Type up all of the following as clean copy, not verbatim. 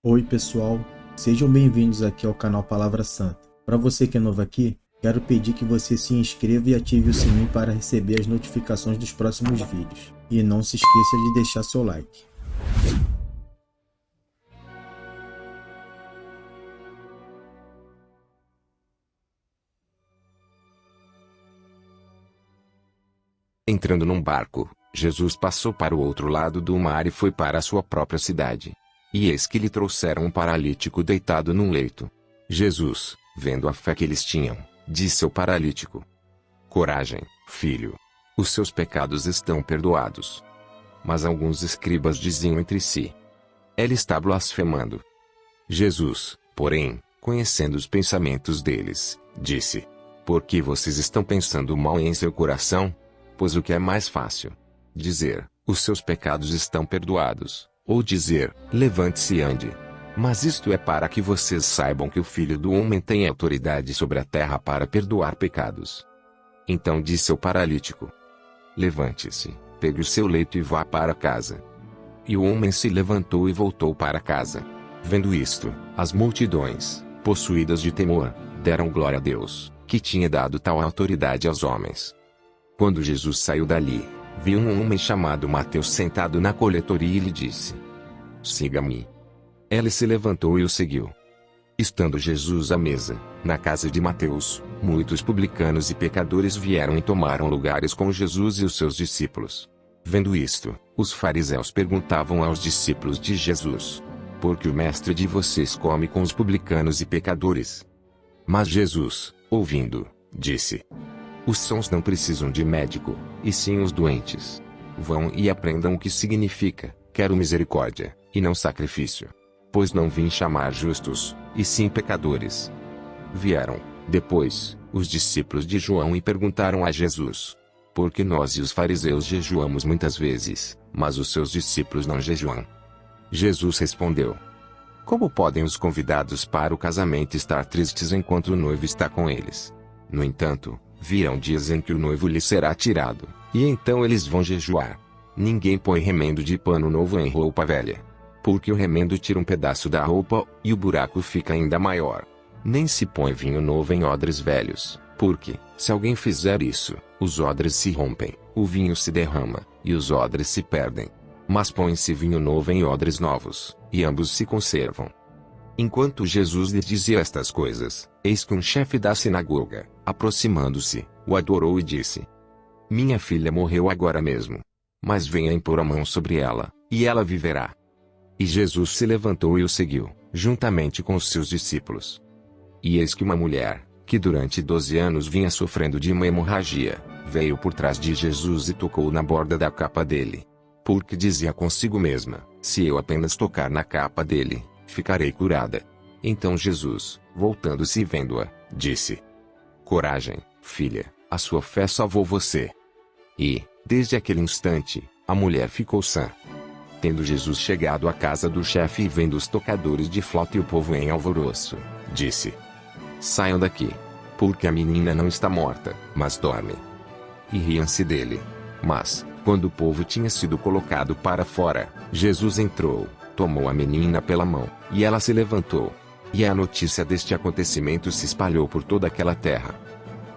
Oi pessoal, sejam bem-vindos aqui ao canal Palavra Santa. Para você que é novo aqui, quero pedir que você se inscreva e ative o sininho para receber as notificações dos próximos vídeos. E não se esqueça de deixar seu like. Entrando num barco, Jesus passou para o outro lado do mar e foi para a sua própria cidade. E eis que lhe trouxeram um paralítico deitado num leito. Jesus, vendo a fé que eles tinham, disse ao paralítico: Coragem, filho. Os seus pecados estão perdoados. Mas alguns escribas diziam entre si: Ele está blasfemando. Jesus, porém, conhecendo os pensamentos deles, disse: Por que vocês estão pensando mal em seu coração? Pois o que é mais fácil? Dizer: os seus pecados estão perdoados, ou dizer: levante-se e ande. Mas isto é para que vocês saibam que o Filho do Homem tem autoridade sobre a terra para perdoar pecados. Então disse ao paralítico: levante-se, pegue o seu leito e vá para casa. E o homem se levantou e voltou para casa. Vendo isto, as multidões, possuídas de temor, deram glória a Deus, que tinha dado tal autoridade aos homens. Quando Jesus saiu dali, viu um homem chamado Mateus sentado na coletoria e lhe disse: Siga-me. Ele se levantou e o seguiu. Estando Jesus à mesa, na casa de Mateus, muitos publicanos e pecadores vieram e tomaram lugares com Jesus e os seus discípulos. Vendo isto, os fariseus perguntavam aos discípulos de Jesus: Por que o mestre de vocês come com os publicanos e pecadores? Mas Jesus, ouvindo, disse: Os sãos não precisam de médico, e sim os doentes. Vão e aprendam o que significa: quero misericórdia, e não sacrifício. Pois não vim chamar justos, e sim pecadores. Vieram, depois, os discípulos de João e perguntaram a Jesus: Por que nós e os fariseus jejuamos muitas vezes, mas os seus discípulos não jejuam? Jesus respondeu: Como podem os convidados para o casamento estar tristes enquanto o noivo está com eles? No entanto, virão dias em que o noivo lhe será tirado, e então eles vão jejuar. Ninguém põe remendo de pano novo em roupa velha. Porque o remendo tira um pedaço da roupa, e o buraco fica ainda maior. Nem se põe vinho novo em odres velhos, porque, se alguém fizer isso, os odres se rompem, o vinho se derrama, e os odres se perdem. Mas põe-se vinho novo em odres novos, e ambos se conservam. Enquanto Jesus lhe dizia estas coisas, eis que um chefe da sinagoga, aproximando-se, o adorou e disse: Minha filha morreu agora mesmo. Mas venha impor a mão sobre ela, e ela viverá. E Jesus se levantou e o seguiu, juntamente com os seus discípulos. E eis que uma mulher, que durante 12 anos vinha sofrendo de uma hemorragia, veio por trás de Jesus e tocou na borda da capa dele. Porque dizia consigo mesma: se eu apenas tocar na capa dele, ficarei curada. Então Jesus, voltando-se e vendo-a, disse: Coragem, filha, a sua fé salvou você. E, desde aquele instante, a mulher ficou sã. Tendo Jesus chegado à casa do chefe e vendo os tocadores de flauta e o povo em alvoroço, disse: Saiam daqui, porque a menina não está morta, mas dorme. E riam-se dele. Mas, quando o povo tinha sido colocado para fora, Jesus entrou, tomou a menina pela mão, e ela se levantou. E a notícia deste acontecimento se espalhou por toda aquela terra.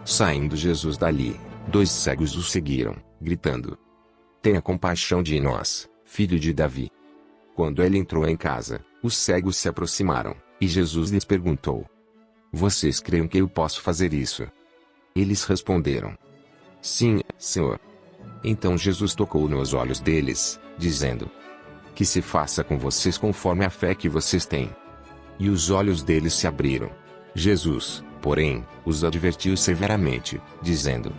Saindo Jesus dali, 2 cegos o seguiram, gritando: Tenha compaixão de nós, filho de Davi. Quando ele entrou em casa, os cegos se aproximaram, e Jesus lhes perguntou: Vocês creem que eu posso fazer isso? Eles responderam: Sim, Senhor. Então Jesus tocou nos olhos deles, dizendo: Que se faça com vocês conforme a fé que vocês têm. E os olhos deles se abriram. Jesus, porém, os advertiu severamente, dizendo: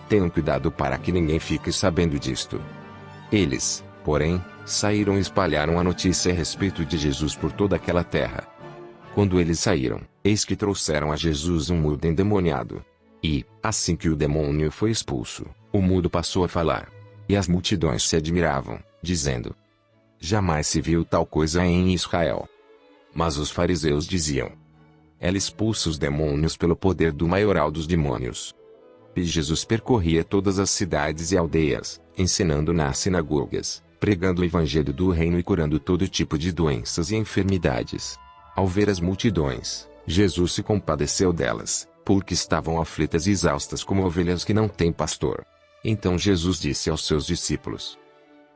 Tenham cuidado para que ninguém fique sabendo disto. Eles, porém, saíram e espalharam a notícia a respeito de Jesus por toda aquela terra. Quando eles saíram, eis que trouxeram a Jesus um mudo endemoniado. E, assim que o demônio foi expulso, o mudo passou a falar. E as multidões se admiravam, dizendo: Jamais se viu tal coisa em Israel. Mas os fariseus diziam: Ela expulsa os demônios pelo poder do maioral dos demônios. E Jesus percorria todas as cidades e aldeias, ensinando nas sinagogas, pregando o evangelho do reino e curando todo tipo de doenças e enfermidades. Ao ver as multidões, Jesus se compadeceu delas, porque estavam aflitas e exaustas como ovelhas que não têm pastor. Então Jesus disse aos seus discípulos: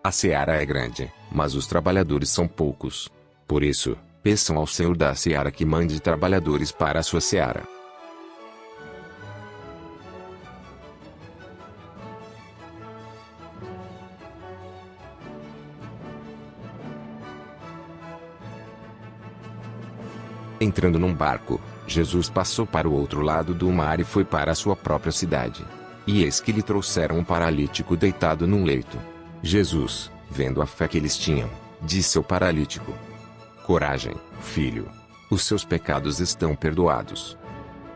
A seara é grande, mas os trabalhadores são poucos. Por isso, peçam ao Senhor da seara que mande trabalhadores para a sua seara. Entrando num barco, Jesus passou para o outro lado do mar e foi para a sua própria cidade. E eis que lhe trouxeram um paralítico deitado num leito. Jesus, vendo a fé que eles tinham, disse ao paralítico: Coragem, filho. Os seus pecados estão perdoados.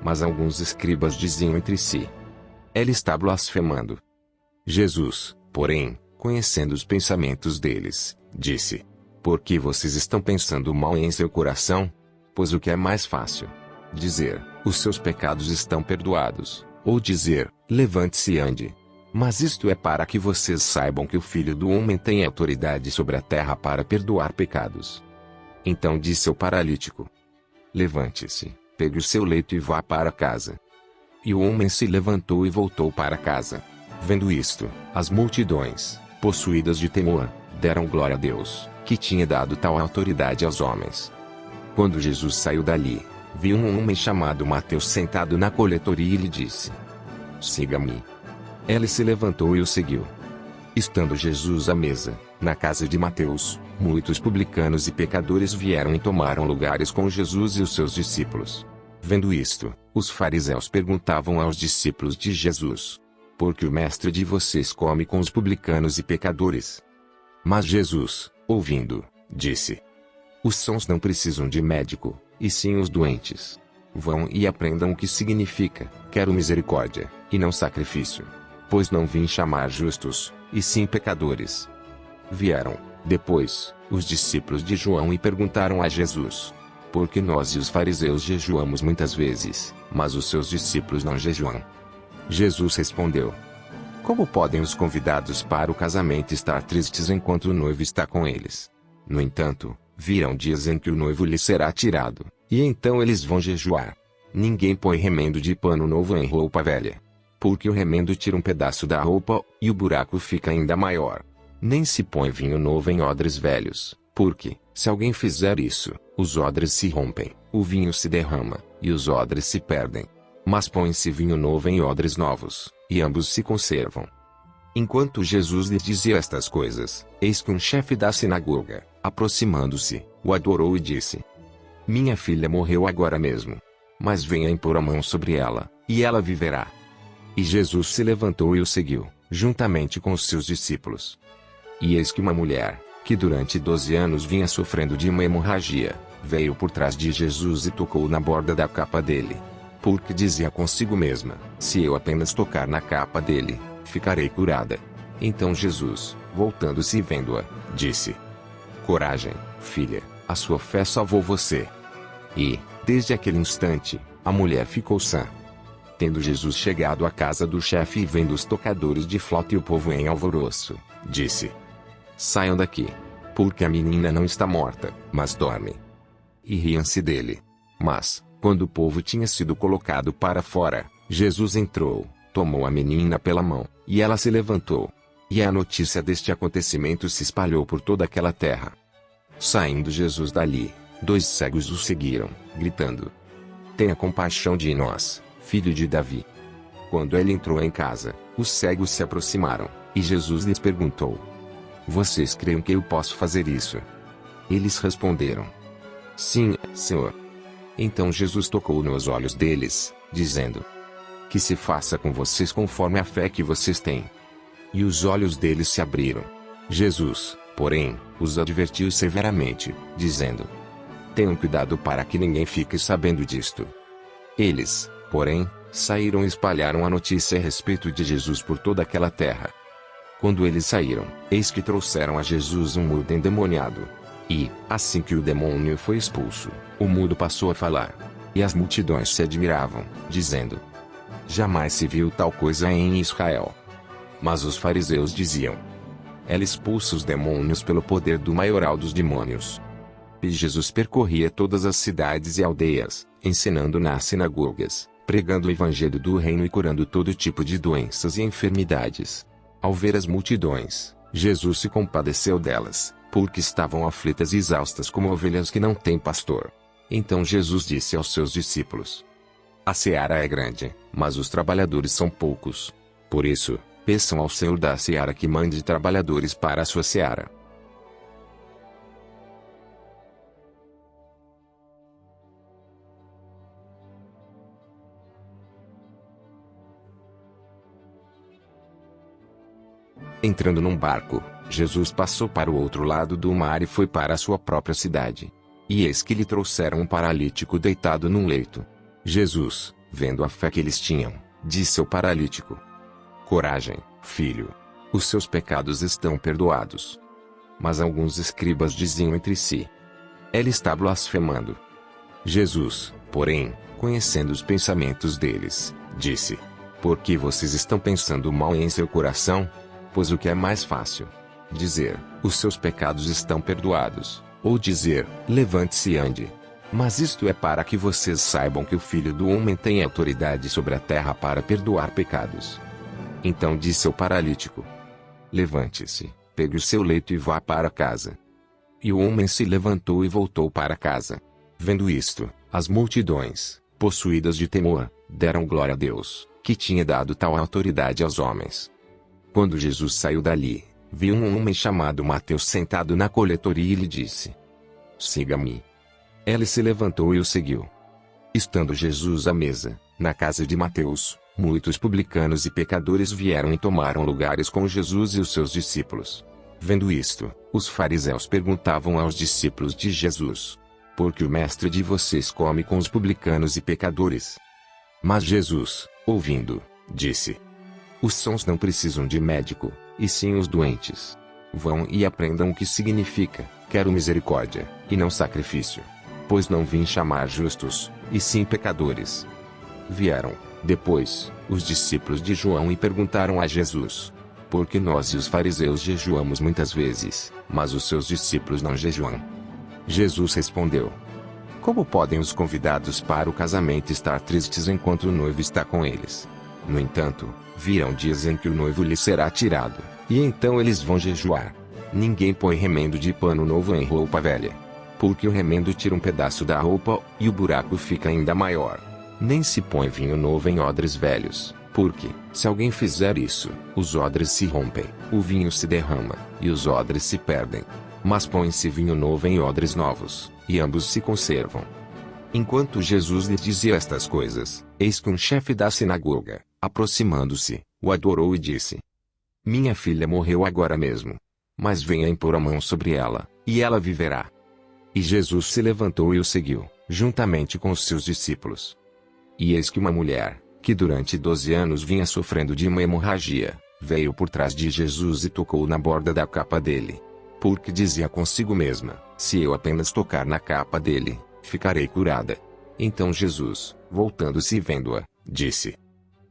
Mas alguns escribas diziam entre si: Ele está blasfemando. Jesus, porém, conhecendo os pensamentos deles, disse: Por que vocês estão pensando mal em seu coração? Pois o que é mais fácil? Dizer: Os seus pecados estão perdoados, ou dizer: Levante-se e ande. Mas isto é para que vocês saibam que o Filho do Homem tem autoridade sobre a terra para perdoar pecados. Então disse ao paralítico: Levante-se, pegue o seu leito e vá para casa. E o homem se levantou e voltou para casa. Vendo isto, as multidões, possuídas de temor, deram glória a Deus, que tinha dado tal autoridade aos homens. Quando Jesus saiu dali, viu um homem chamado Mateus sentado na coletoria e lhe disse: Siga-me. Ele se levantou e o seguiu. Estando Jesus à mesa, na casa de Mateus, muitos publicanos e pecadores vieram e tomaram lugares com Jesus e os seus discípulos. Vendo isto, os fariseus perguntavam aos discípulos de Jesus: Por que o mestre de vocês come com os publicanos e pecadores? Mas Jesus, ouvindo, disse: Os sãos não precisam de médico, e sim os doentes. Vão e aprendam o que significa: quero misericórdia, e não sacrifício. Pois não vim chamar justos, e sim pecadores. Vieram, depois, os discípulos de João e perguntaram a Jesus: Por que nós e os fariseus jejuamos muitas vezes, mas os seus discípulos não jejuam? Jesus respondeu: Como podem os convidados para o casamento estar tristes enquanto o noivo está com eles? No entanto, virão dias em que o noivo lhes será tirado, e então eles vão jejuar. Ninguém põe remendo de pano novo em roupa velha. Porque o remendo tira um pedaço da roupa, e o buraco fica ainda maior. Nem se põe vinho novo em odres velhos, porque, se alguém fizer isso, os odres se rompem, o vinho se derrama, e os odres se perdem. Mas põe-se vinho novo em odres novos, e ambos se conservam. Enquanto Jesus lhes dizia estas coisas, eis que um chefe da sinagoga, aproximando-se, o adorou e disse: Minha filha morreu agora mesmo. Mas venha impor a mão sobre ela, e ela viverá. E Jesus se levantou e o seguiu, juntamente com os seus discípulos. E eis que uma mulher, que durante 12 anos vinha sofrendo de uma hemorragia, veio por trás de Jesus e tocou na borda da capa dele. Porque dizia consigo mesma: Se eu apenas tocar na capa dele, ficarei curada. Então Jesus, voltando-se e vendo-a, disse: Coragem, filha, a sua fé salvou você. E, desde aquele instante, a mulher ficou sã. Tendo Jesus chegado à casa do chefe e vendo os tocadores de flauta e o povo em alvoroço, disse: Saiam daqui, porque a menina não está morta, mas dorme. E riam-se dele. Mas, quando o povo tinha sido colocado para fora, Jesus entrou, tomou a menina pela mão, e ela se levantou. E a notícia deste acontecimento se espalhou por toda aquela terra. Saindo Jesus dali, 2 cegos o seguiram, gritando: Tenha compaixão de nós, filho de Davi. Quando ele entrou em casa, os cegos se aproximaram, e Jesus lhes perguntou: Vocês creem que eu posso fazer isso? Eles responderam: Sim, Senhor. Então Jesus tocou nos olhos deles, dizendo: Que se faça com vocês conforme a fé que vocês têm. E os olhos deles se abriram. Jesus, porém, os advertiu severamente, dizendo: Tenham cuidado para que ninguém fique sabendo disto. Eles, porém, saíram e espalharam a notícia a respeito de Jesus por toda aquela terra. Quando eles saíram, eis que trouxeram a Jesus um mudo endemoniado. E, assim que o demônio foi expulso, o mudo passou a falar. E as multidões se admiravam, dizendo: Jamais se viu tal coisa em Israel. Mas os fariseus diziam: Ela expulsa os demônios pelo poder do maioral dos demônios. E Jesus percorria todas as cidades e aldeias, ensinando nas sinagogas, pregando o evangelho do reino e curando todo tipo de doenças e enfermidades. Ao ver as multidões, Jesus se compadeceu delas, porque estavam aflitas e exaustas como ovelhas que não têm pastor. Então Jesus disse aos seus discípulos: A seara é grande, mas os trabalhadores são poucos. Por isso, peçam ao Senhor da seara que mande trabalhadores para a sua seara. Entrando num barco, Jesus passou para o outro lado do mar e foi para a sua própria cidade. E eis que lhe trouxeram um paralítico deitado num leito. Jesus, vendo a fé que eles tinham, disse ao paralítico: Coragem, filho. Os seus pecados estão perdoados. Mas alguns escribas diziam entre si: Ele está blasfemando. Jesus, porém, conhecendo os pensamentos deles, disse: Por que vocês estão pensando mal em seu coração? Pois o que é mais fácil? Dizer: Os seus pecados estão perdoados, ou dizer: Levante-se e ande. Mas isto é para que vocês saibam que o Filho do Homem tem autoridade sobre a terra para perdoar pecados. Então disse ao paralítico: Levante-se, pegue o seu leito e vá para casa. E o homem se levantou e voltou para casa. Vendo isto, as multidões, possuídas de temor, deram glória a Deus, que tinha dado tal autoridade aos homens. Quando Jesus saiu dali, viu um homem chamado Mateus sentado na coletoria e lhe disse: Siga-me. Ele se levantou e o seguiu. Estando Jesus à mesa, na casa de Mateus, muitos publicanos e pecadores vieram e tomaram lugares com Jesus e os seus discípulos. Vendo isto, os fariseus perguntavam aos discípulos de Jesus: Por que o mestre de vocês come com os publicanos e pecadores? Mas Jesus, ouvindo, disse: Os sãos não precisam de médico, e sim os doentes. Vão e aprendam o que significa: quero misericórdia, e não sacrifício. Pois não vim chamar justos, e sim pecadores. Vieram, depois, os discípulos de João e perguntaram a Jesus: Por que nós e os fariseus jejuamos muitas vezes, mas os seus discípulos não jejuam? Jesus respondeu: Como podem os convidados para o casamento estar tristes enquanto o noivo está com eles? No entanto, virão dias em que o noivo lhes será tirado, e então eles vão jejuar. Ninguém põe remendo de pano novo em roupa velha. Porque o remendo tira um pedaço da roupa, e o buraco fica ainda maior. Nem se põe vinho novo em odres velhos, porque, se alguém fizer isso, os odres se rompem, o vinho se derrama, e os odres se perdem. Mas põe-se vinho novo em odres novos, e ambos se conservam. Enquanto Jesus lhe dizia estas coisas, eis que um chefe da sinagoga, aproximando-se, o adorou e disse: Minha filha morreu agora mesmo. Mas venha impor a mão sobre ela, e ela viverá. E Jesus se levantou e o seguiu, juntamente com os seus discípulos. E eis que uma mulher, que durante 12 anos vinha sofrendo de uma hemorragia, veio por trás de Jesus e tocou na borda da capa dele. Porque dizia consigo mesma: Se eu apenas tocar na capa dele, ficarei curada. Então Jesus, voltando-se e vendo-a, disse: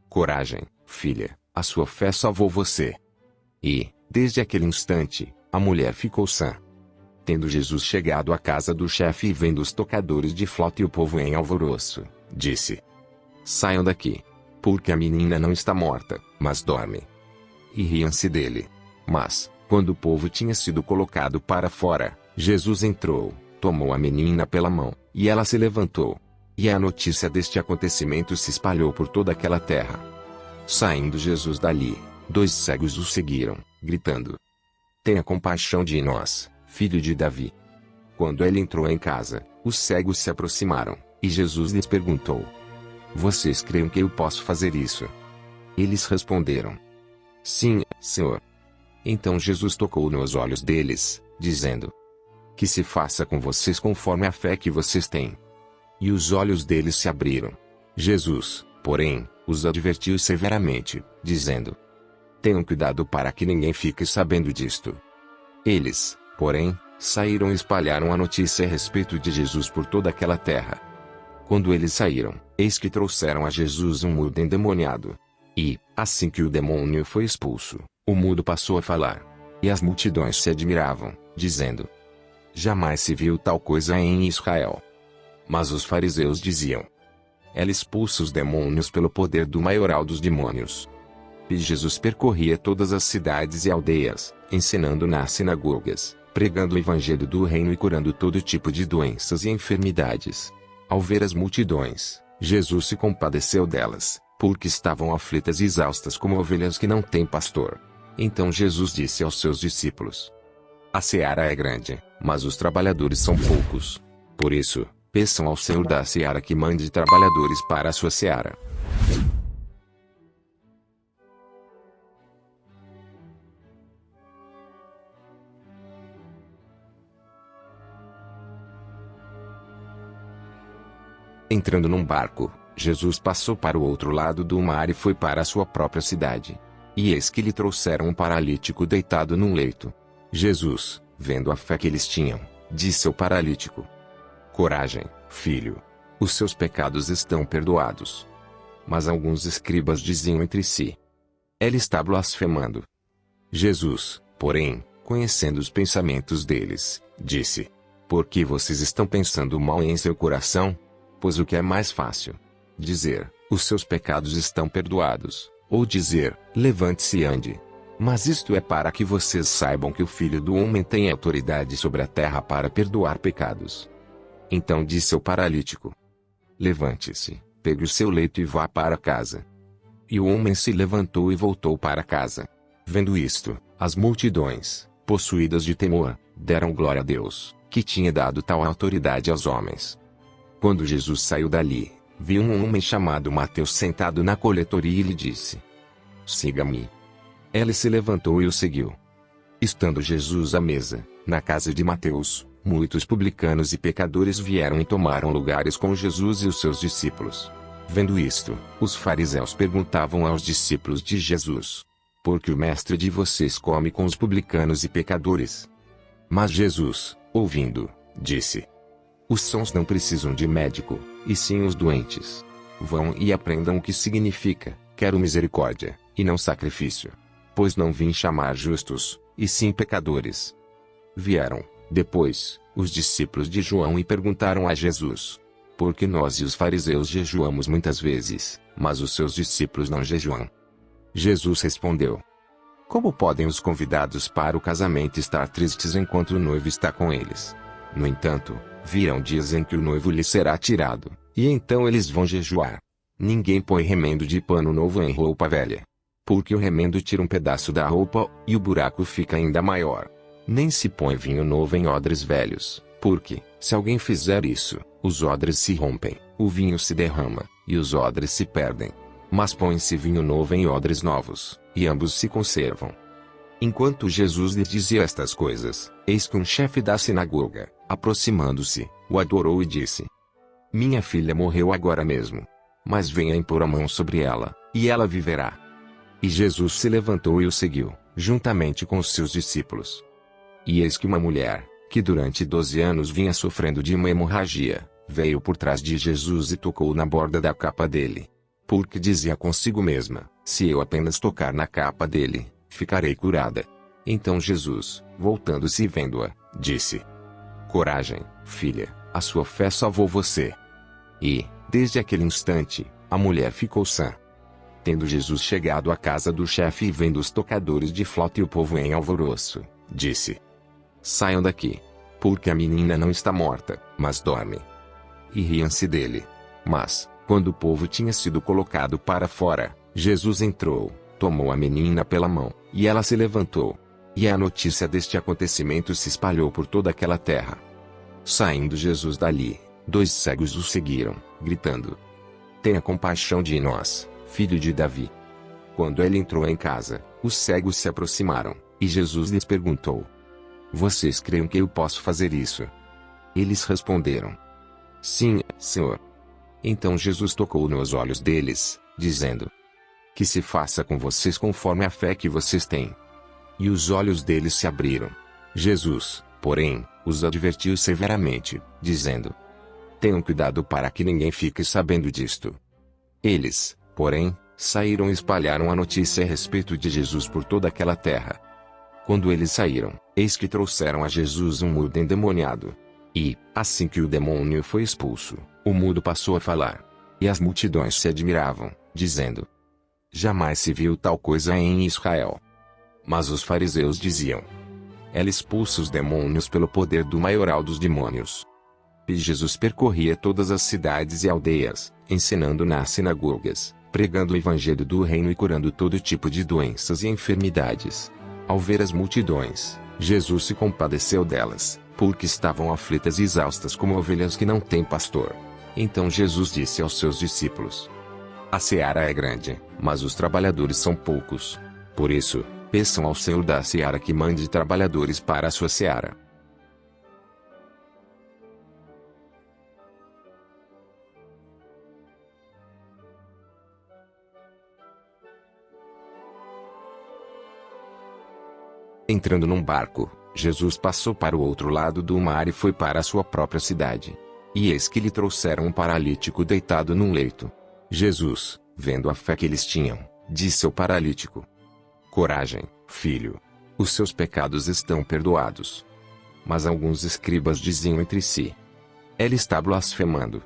Coragem, filha, a sua fé salvou você. E, desde aquele instante, a mulher ficou sã. Tendo Jesus chegado à casa do chefe e vendo os tocadores de flauta e o povo em alvoroço, disse: Saiam daqui. Porque a menina não está morta, mas dorme. E riam-se dele. Mas, quando o povo tinha sido colocado para fora, Jesus entrou, tomou a menina pela mão, e ela se levantou. E a notícia deste acontecimento se espalhou por toda aquela terra. Saindo Jesus dali, 2 cegos o seguiram, gritando: Tenha compaixão de nós, filho de Davi. Quando ele entrou em casa, os cegos se aproximaram, e Jesus lhes perguntou: Vocês creem que eu posso fazer isso? Eles responderam: Sim, Senhor. Então Jesus tocou nos olhos deles, dizendo: Que se faça com vocês conforme a fé que vocês têm. E os olhos deles se abriram. Jesus, porém, os advertiu severamente, dizendo: Tenham cuidado para que ninguém fique sabendo disto. Eles, porém, saíram e espalharam a notícia a respeito de Jesus por toda aquela terra. Quando eles saíram, eis que trouxeram a Jesus um mudo endemoniado. E, assim que o demônio foi expulso, o mudo passou a falar. E as multidões se admiravam, dizendo: jamais se viu tal coisa em Israel. Mas os fariseus diziam: ela expulsa os demônios pelo poder do maioral dos demônios. E Jesus percorria todas as cidades e aldeias, ensinando nas sinagogas, pregando o evangelho do reino e curando todo tipo de doenças e enfermidades. Ao ver as multidões, Jesus se compadeceu delas, porque estavam aflitas e exaustas como ovelhas que não têm pastor. Então Jesus disse aos seus discípulos: a seara é grande, mas os trabalhadores são poucos. Por isso, peçam ao Senhor da seara que mande trabalhadores para a sua seara. Entrando num barco, Jesus passou para o outro lado do mar e foi para a sua própria cidade. E eis que lhe trouxeram um paralítico deitado num leito. Jesus, vendo a fé que eles tinham, disse ao paralítico: coragem, filho. Os seus pecados estão perdoados. Mas alguns escribas diziam entre si: ele está blasfemando. Jesus, porém, conhecendo os pensamentos deles, disse: por que vocês estão pensando mal em seu coração? Pois o que é mais fácil? Dizer: os seus pecados estão perdoados, ou dizer: levante-se e ande. Mas isto é para que vocês saibam que o Filho do Homem tem autoridade sobre a terra para perdoar pecados. Então disse ao paralítico: levante-se, pegue o seu leito e vá para casa. E o homem se levantou e voltou para casa. Vendo isto, as multidões, possuídas de temor, deram glória a Deus, que tinha dado tal autoridade aos homens. Quando Jesus saiu dali, viu um homem chamado Mateus sentado na coletoria e lhe disse: siga-me. Ele se levantou e o seguiu. Estando Jesus à mesa, na casa de Mateus, muitos publicanos e pecadores vieram e tomaram lugares com Jesus e os seus discípulos. Vendo isto, os fariseus perguntavam aos discípulos de Jesus: por que o mestre de vocês come com os publicanos e pecadores? Mas Jesus, ouvindo, disse: os sãos não precisam de médico, e sim os doentes. Vão e aprendam o que significa: quero misericórdia, e não sacrifício. Pois não vim chamar justos, e sim pecadores. Vieram, depois, os discípulos de João e perguntaram a Jesus: por que nós e os fariseus jejuamos muitas vezes, mas os seus discípulos não jejuam? Jesus respondeu: como podem os convidados para o casamento estar tristes enquanto o noivo está com eles? No entanto, virão dias em que o noivo lhe será tirado, e então eles vão jejuar. Ninguém põe remendo de pano novo em roupa velha. Porque o remendo tira um pedaço da roupa, e o buraco fica ainda maior. Nem se põe vinho novo em odres velhos, porque, se alguém fizer isso, os odres se rompem, o vinho se derrama, e os odres se perdem. Mas põe-se vinho novo em odres novos, e ambos se conservam. Enquanto Jesus lhe dizia estas coisas, eis que um chefe da sinagoga, aproximando-se, o adorou e disse: minha filha morreu agora mesmo. Mas venha impor a mão sobre ela, e ela viverá. E Jesus se levantou e o seguiu, juntamente com os seus discípulos. E eis que uma mulher, que durante 12 anos vinha sofrendo de uma hemorragia, veio por trás de Jesus e tocou na borda da capa dele. Porque dizia consigo mesma: se eu apenas tocar na capa dele, ficarei curada. Então Jesus, voltando-se e vendo-a, disse: coragem, filha, a sua fé salvou você. E, desde aquele instante, a mulher ficou sã. Tendo Jesus chegado à casa do chefe e vendo os tocadores de flauta e o povo em alvoroço, disse: saiam daqui. Porque a menina não está morta, mas dorme. E riam-se dele. Mas, quando o povo tinha sido colocado para fora, Jesus entrou, tomou a menina pela mão, e ela se levantou. E a notícia deste acontecimento se espalhou por toda aquela terra. Saindo Jesus dali, 2 cegos o seguiram, gritando: tenha compaixão de nós, filho de Davi. Quando ele entrou em casa, os cegos se aproximaram, e Jesus lhes perguntou: vocês creem que eu posso fazer isso? Eles responderam: sim, Senhor. Então Jesus tocou nos olhos deles, dizendo: que se faça com vocês conforme a fé que vocês têm. E os olhos deles se abriram. Jesus, porém, os advertiu severamente, dizendo: tenham cuidado para que ninguém fique sabendo disto. Eles, porém, saíram e espalharam a notícia a respeito de Jesus por toda aquela terra. Quando eles saíram, eis que trouxeram a Jesus um mudo endemoniado. E, assim que o demônio foi expulso, o mudo passou a falar. E as multidões se admiravam, dizendo: jamais se viu tal coisa em Israel. Mas os fariseus diziam: ele expulsa os demônios pelo poder do maioral dos demônios. E Jesus percorria todas as cidades e aldeias, ensinando nas sinagogas, pregando o evangelho do reino e curando todo tipo de doenças e enfermidades. Ao ver as multidões, Jesus se compadeceu delas, porque estavam aflitas e exaustas como ovelhas que não têm pastor. Então Jesus disse aos seus discípulos: a seara é grande, mas os trabalhadores são poucos. Por isso, peçam ao Senhor da seara que mande trabalhadores para a sua seara. Entrando num barco, Jesus passou para o outro lado do mar e foi para a sua própria cidade. E eis que lhe trouxeram um paralítico deitado num leito. Jesus, vendo a fé que eles tinham, disse ao paralítico: coragem, filho. Os seus pecados estão perdoados. Mas alguns escribas diziam entre si: ele está blasfemando.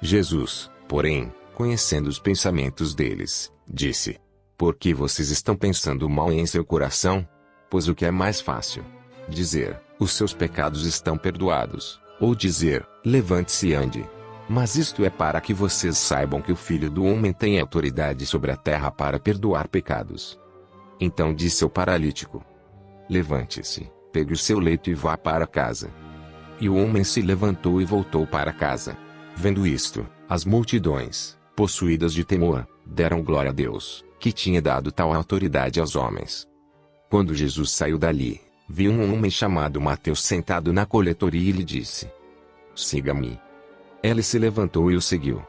Jesus, porém, conhecendo os pensamentos deles, disse: por que vocês estão pensando mal em seu coração? Pois o que é mais fácil? Dizer: os seus pecados estão perdoados, ou dizer: levante-se e ande. Mas isto é para que vocês saibam que o Filho do Homem tem autoridade sobre a terra para perdoar pecados. Então disse ao paralítico: levante-se, pegue o seu leito e vá para casa. E o homem se levantou e voltou para casa. Vendo isto, as multidões, possuídas de temor, deram glória a Deus, que tinha dado tal autoridade aos homens. Quando Jesus saiu dali, viu um homem chamado Mateus sentado na coletoria e lhe disse: siga-me. Ele se levantou e o seguiu.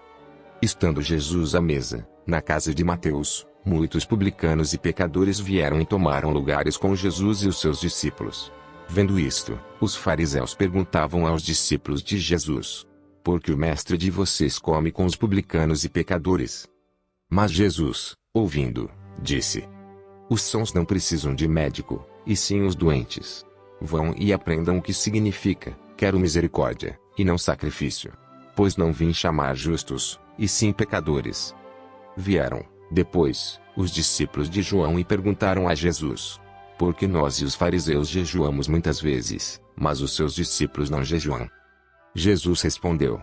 Estando Jesus à mesa, na casa de Mateus, muitos publicanos e pecadores vieram e tomaram lugares com Jesus e os seus discípulos. Vendo isto, os fariseus perguntavam aos discípulos de Jesus: por que o mestre de vocês come com os publicanos e pecadores? Mas Jesus, ouvindo, disse: os sãos não precisam de médico, e sim os doentes. Vão e aprendam o que significa: quero misericórdia, e não sacrifício. Pois não vim chamar justos, e sim pecadores. Vieram, depois, os discípulos de João e perguntaram a Jesus: por que nós e os fariseus jejuamos muitas vezes, mas os seus discípulos não jejuam? Jesus respondeu: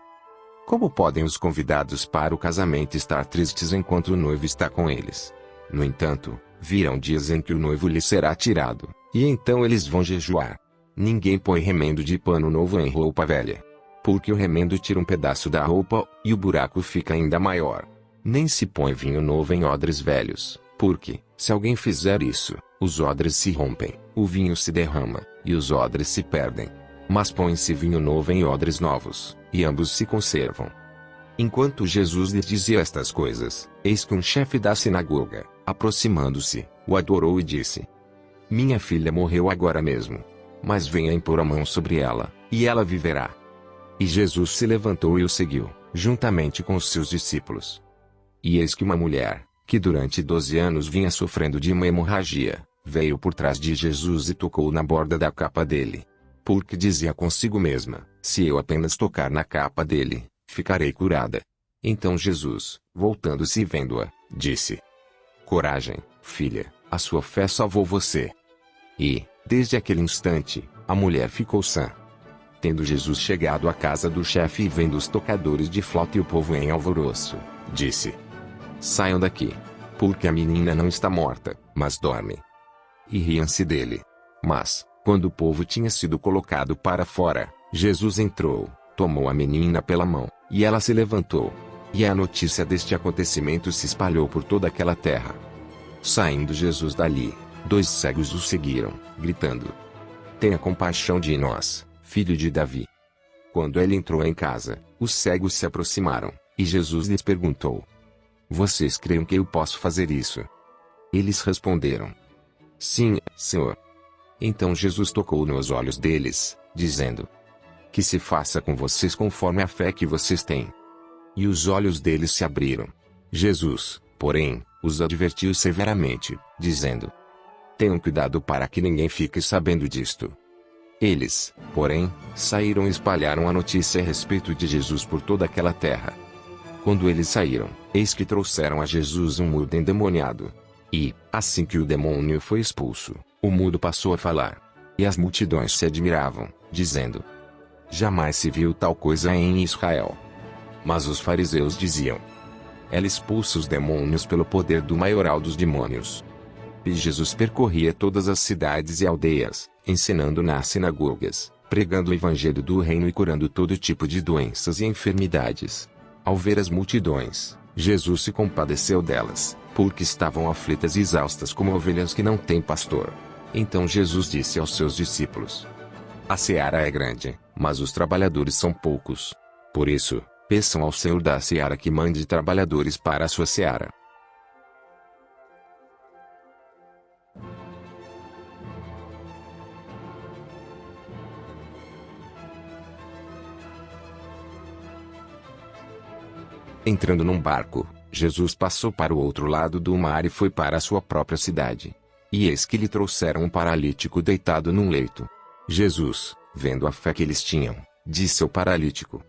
como podem os convidados para o casamento estar tristes enquanto o noivo está com eles? No entanto, virão dias em que o noivo lhe será tirado, e então eles vão jejuar. Ninguém põe remendo de pano novo em roupa velha. Porque o remendo tira um pedaço da roupa, e o buraco fica ainda maior. Nem se põe vinho novo em odres velhos, porque, se alguém fizer isso, os odres se rompem, o vinho se derrama, e os odres se perdem. Mas põe-se vinho novo em odres novos, e ambos se conservam. Enquanto Jesus lhes dizia estas coisas, eis que um chefe da sinagoga, aproximando-se, o adorou e disse: minha filha morreu agora mesmo. Mas venha impor a mão sobre ela, e ela viverá. E Jesus se levantou e o seguiu, juntamente com os seus discípulos. E eis que uma mulher, que durante 12 anos vinha sofrendo de uma hemorragia, veio por trás de Jesus e tocou na borda da capa dele. Porque dizia consigo mesma: se eu apenas tocar na capa dele, ficarei curada. Então Jesus, voltando-se e vendo-a, disse: coragem, filha, a sua fé salvou você. E, desde aquele instante, a mulher ficou sã. Tendo Jesus chegado à casa do chefe e vendo os tocadores de flauta e o povo em alvoroço, disse: saiam daqui, porque a menina não está morta, mas dorme. E riam-se dele. Mas, quando o povo tinha sido colocado para fora, Jesus entrou, tomou a menina pela mão, e ela se levantou. E a notícia deste acontecimento se espalhou por toda aquela terra. Saindo Jesus dali, 2 cegos o seguiram, gritando: tenha compaixão de nós, filho de Davi. Quando ele entrou em casa, os cegos se aproximaram, e Jesus lhes perguntou: vocês creem que eu posso fazer isso? Eles responderam: sim, Senhor. Então Jesus tocou nos olhos deles, dizendo: que se faça com vocês conforme a fé que vocês têm. E os olhos deles se abriram. Jesus, porém, os advertiu severamente, dizendo: Tenham cuidado para que ninguém fique sabendo disto. Eles, porém, saíram e espalharam a notícia a respeito de Jesus por toda aquela terra. Quando eles saíram, eis que trouxeram a Jesus um mudo endemoniado. E, assim que o demônio foi expulso, o mudo passou a falar. E as multidões se admiravam, dizendo: jamais se viu tal coisa em Israel. Mas os fariseus diziam: ela expulsa os demônios pelo poder do maioral dos demônios. E Jesus percorria todas as cidades e aldeias, ensinando nas sinagogas, pregando o evangelho do reino e curando todo tipo de doenças e enfermidades. Ao ver as multidões, Jesus se compadeceu delas, porque estavam aflitas e exaustas como ovelhas que não têm pastor. Então Jesus disse aos seus discípulos: a seara é grande, mas os trabalhadores são poucos. Por isso, peçam ao Senhor da seara que mande trabalhadores para a sua seara. Entrando num barco, Jesus passou para o outro lado do mar e foi para a sua própria cidade. E eis que lhe trouxeram um paralítico deitado num leito. Jesus, vendo a fé que eles tinham, disse ao paralítico: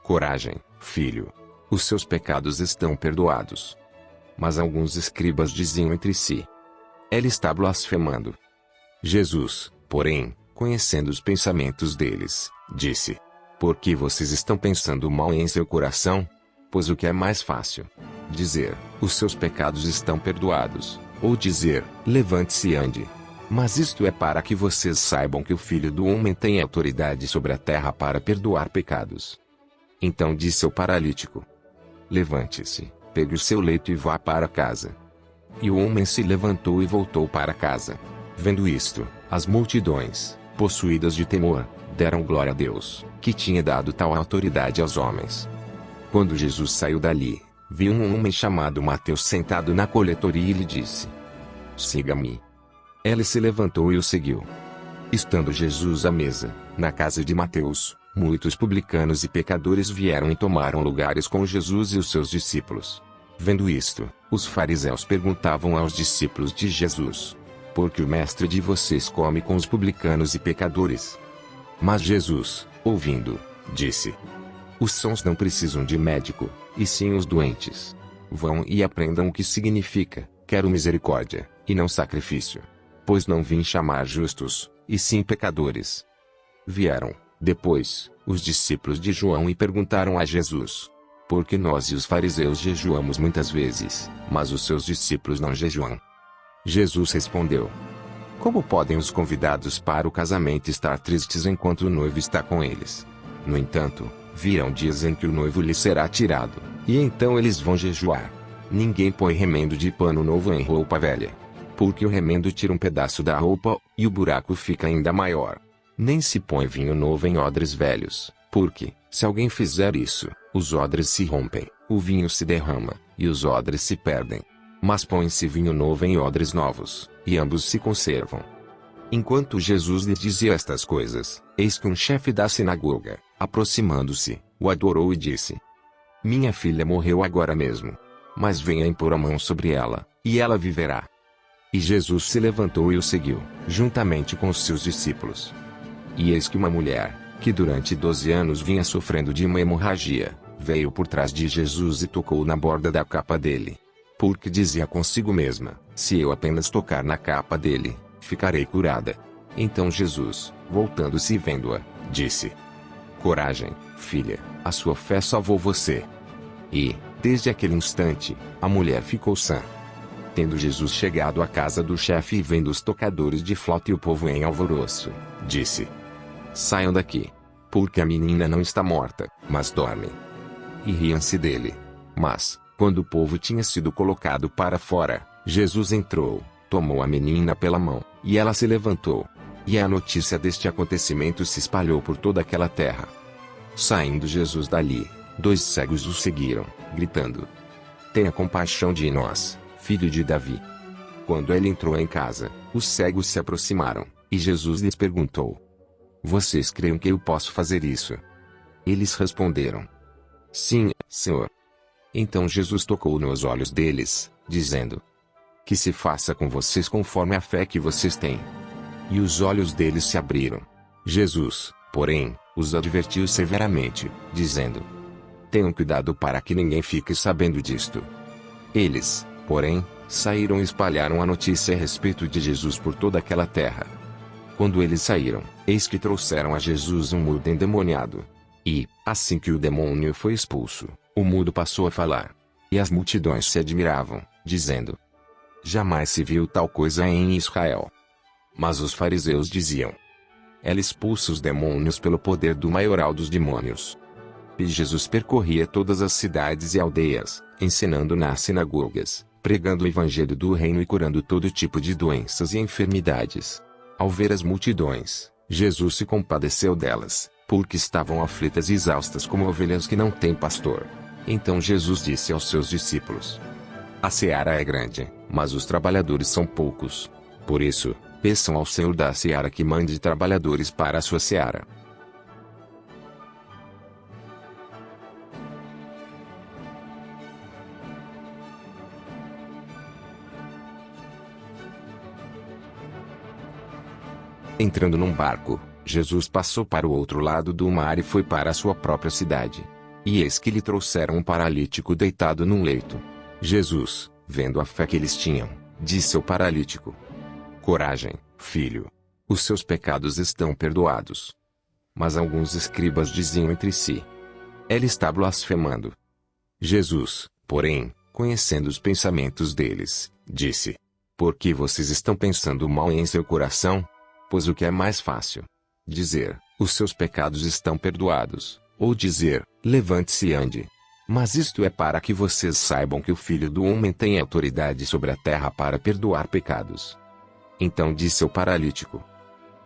coragem, filho. Os seus pecados estão perdoados. Mas alguns escribas diziam entre si: ele está blasfemando. Jesus, porém, conhecendo os pensamentos deles, disse: por que vocês estão pensando mal em seu coração? Pois o que é mais fácil? Dizer: os seus pecados estão perdoados, ou dizer: levante-se e ande. Mas isto é para que vocês saibam que o Filho do Homem tem autoridade sobre a terra para perdoar pecados. Então disse ao paralítico: levante-se, pegue o seu leito e vá para casa. E o homem se levantou e voltou para casa. Vendo isto, as multidões, possuídas de temor, deram glória a Deus, que tinha dado tal autoridade aos homens. Quando Jesus saiu dali, viu um homem chamado Mateus sentado na coletoria e lhe disse: siga-me. Ele se levantou e o seguiu. Estando Jesus à mesa, na casa de Mateus, muitos publicanos e pecadores vieram e tomaram lugares com Jesus e os seus discípulos. Vendo isto, os fariseus perguntavam aos discípulos de Jesus: por que o mestre de vocês come com os publicanos e pecadores? Mas Jesus, ouvindo, disse: os sãos não precisam de médico, e sim os doentes. Vão e aprendam o que significa: quero misericórdia, e não sacrifício. Pois não vim chamar justos, e sim pecadores. Vieram, depois, os discípulos de João e perguntaram a Jesus: por que nós e os fariseus jejuamos muitas vezes, mas os seus discípulos não jejuam? Jesus respondeu: como podem os convidados para o casamento estar tristes enquanto o noivo está com eles? No entanto, virão dias em que o noivo lhe será tirado, e então eles vão jejuar. Ninguém põe remendo de pano novo em roupa velha, porque o remendo tira um pedaço da roupa, e o buraco fica ainda maior. Nem se põe vinho novo em odres velhos, porque, se alguém fizer isso, os odres se rompem, o vinho se derrama, e os odres se perdem. Mas põe-se vinho novo em odres novos, e ambos se conservam. Enquanto Jesus lhe dizia estas coisas, eis que um chefe da sinagoga, aproximando-se, o adorou e disse: minha filha morreu agora mesmo. Mas venha impor a mão sobre ela, e ela viverá. E Jesus se levantou e o seguiu, juntamente com os seus discípulos. E eis que uma mulher, que durante 12 anos vinha sofrendo de uma hemorragia, veio por trás de Jesus e tocou na borda da capa dele. Porque dizia consigo mesma: se eu apenas tocar na capa dele, ficarei curada. Então Jesus, voltando-se e vendo-a, disse: coragem, filha, a sua fé salvou você. E, desde aquele instante, a mulher ficou sã. Tendo Jesus chegado à casa do chefe e vendo os tocadores de flauta e o povo em alvoroço, disse: saiam daqui, porque a menina não está morta, mas dorme. E riam-se dele. Mas, quando o povo tinha sido colocado para fora, Jesus entrou, tomou a menina pela mão, e ela se levantou. E a notícia deste acontecimento se espalhou por toda aquela terra. Saindo Jesus dali, 2 cegos o seguiram, gritando: tenha compaixão de nós, filho de Davi. Quando ele entrou em casa, os cegos se aproximaram, e Jesus lhes perguntou: vocês creem que eu posso fazer isso? Eles responderam: sim, Senhor. Então Jesus tocou nos olhos deles, dizendo: Que se faça com vocês conforme a fé que vocês têm. E os olhos deles se abriram. Jesus, porém, os advertiu severamente, dizendo: Tenham cuidado para que ninguém fique sabendo disto. Eles, porém, saíram e espalharam a notícia a respeito de Jesus por toda aquela terra. Quando eles saíram, eis que trouxeram a Jesus um mudo endemoniado. E, assim que o demônio foi expulso, o mudo passou a falar. E as multidões se admiravam, dizendo: Jamais se viu tal coisa em Israel. Mas os fariseus diziam: Ela expulsa os demônios pelo poder do maioral dos demônios. E Jesus percorria todas as cidades e aldeias, ensinando nas sinagogas, pregando o evangelho do reino e curando todo tipo de doenças e enfermidades. Ao ver as multidões, Jesus se compadeceu delas, porque estavam aflitas e exaustas como ovelhas que não têm pastor. Então Jesus disse aos seus discípulos: A seara é grande, mas os trabalhadores são poucos. Por isso, peçam ao Senhor da seara que mande trabalhadores para a sua seara. Entrando num barco, Jesus passou para o outro lado do mar e foi para a sua própria cidade. E eis que lhe trouxeram um paralítico deitado num leito. Jesus, vendo a fé que eles tinham, disse ao paralítico: Coragem, filho. Os seus pecados estão perdoados. Mas alguns escribas diziam entre si: Ele está blasfemando. Jesus, porém, conhecendo os pensamentos deles, disse: Por que vocês estão pensando mal em seu coração? Pois o que é mais fácil? Dizer: Os seus pecados estão perdoados, ou dizer: Levante-se e ande. Mas isto é para que vocês saibam que o Filho do Homem tem autoridade sobre a terra para perdoar pecados. Então disse ao paralítico: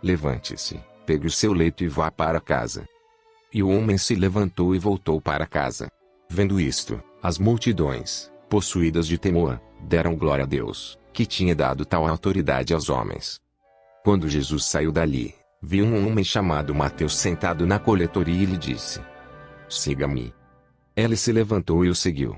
Levante-se, pegue o seu leito e vá para casa. E o homem se levantou e voltou para casa. Vendo isto, as multidões, possuídas de temor, deram glória a Deus, que tinha dado tal autoridade aos homens. Quando Jesus saiu dali, viu um homem chamado Mateus sentado na coletoria e lhe disse: Siga-me. Ele se levantou e o seguiu.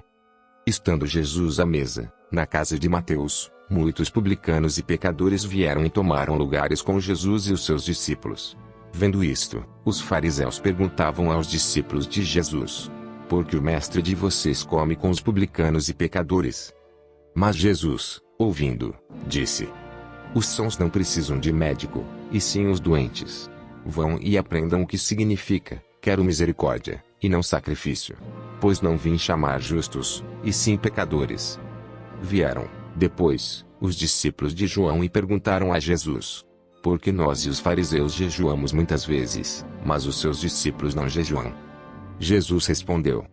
Estando Jesus à mesa, na casa de Mateus, muitos publicanos e pecadores vieram e tomaram lugares com Jesus e os seus discípulos. Vendo isto, os fariseus perguntavam aos discípulos de Jesus: Por que o mestre de vocês come com os publicanos e pecadores? Mas Jesus, ouvindo, disse: Os sãos não precisam de médico, e sim os doentes. Vão e aprendam o que significa: quero misericórdia, e não sacrifício. Pois não vim chamar justos, e sim pecadores. Vieram, depois, os discípulos de João e perguntaram a Jesus: Por que nós e os fariseus jejuamos muitas vezes, mas os seus discípulos não jejuam? Jesus respondeu: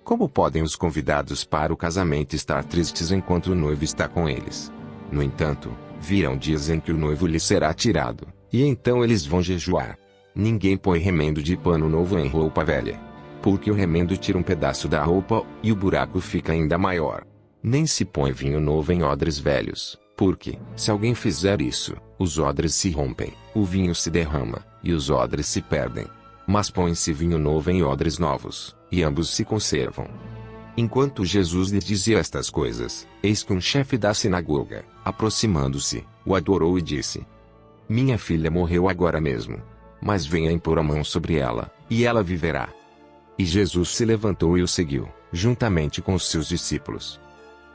Como podem os convidados para o casamento estar tristes enquanto o noivo está com eles? No entanto, virão dias em que o noivo lhes será tirado, e então eles vão jejuar. Ninguém põe remendo de pano novo em roupa velha. Porque o remendo tira um pedaço da roupa, e o buraco fica ainda maior. Nem se põe vinho novo em odres velhos, porque, se alguém fizer isso, os odres se rompem, o vinho se derrama, e os odres se perdem. Mas põe-se vinho novo em odres novos, e ambos se conservam. Enquanto Jesus lhe dizia estas coisas, eis que um chefe da sinagoga, aproximando-se, o adorou e disse: Minha filha morreu agora mesmo. Mas venha impor a mão sobre ela, e ela viverá. E Jesus se levantou e o seguiu, juntamente com os seus discípulos.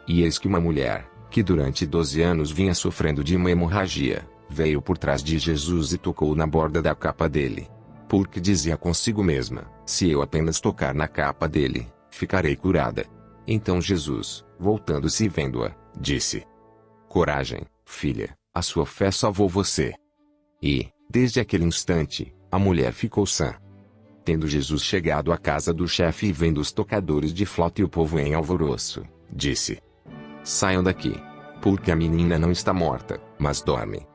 E eis que uma mulher, que durante 12 anos vinha sofrendo de uma hemorragia, veio por trás de Jesus e tocou na borda da capa dele. Porque dizia consigo mesma: Se eu apenas tocar na capa dele, ficarei curada. Então Jesus, voltando-se e vendo-a, disse: Coragem, filha, a sua fé salvou você. E, desde aquele instante, a mulher ficou sã. Tendo Jesus chegado à casa do chefe e vendo os tocadores de flauta e o povo em alvoroço, disse: Saiam daqui, porque a menina não está morta, mas dorme.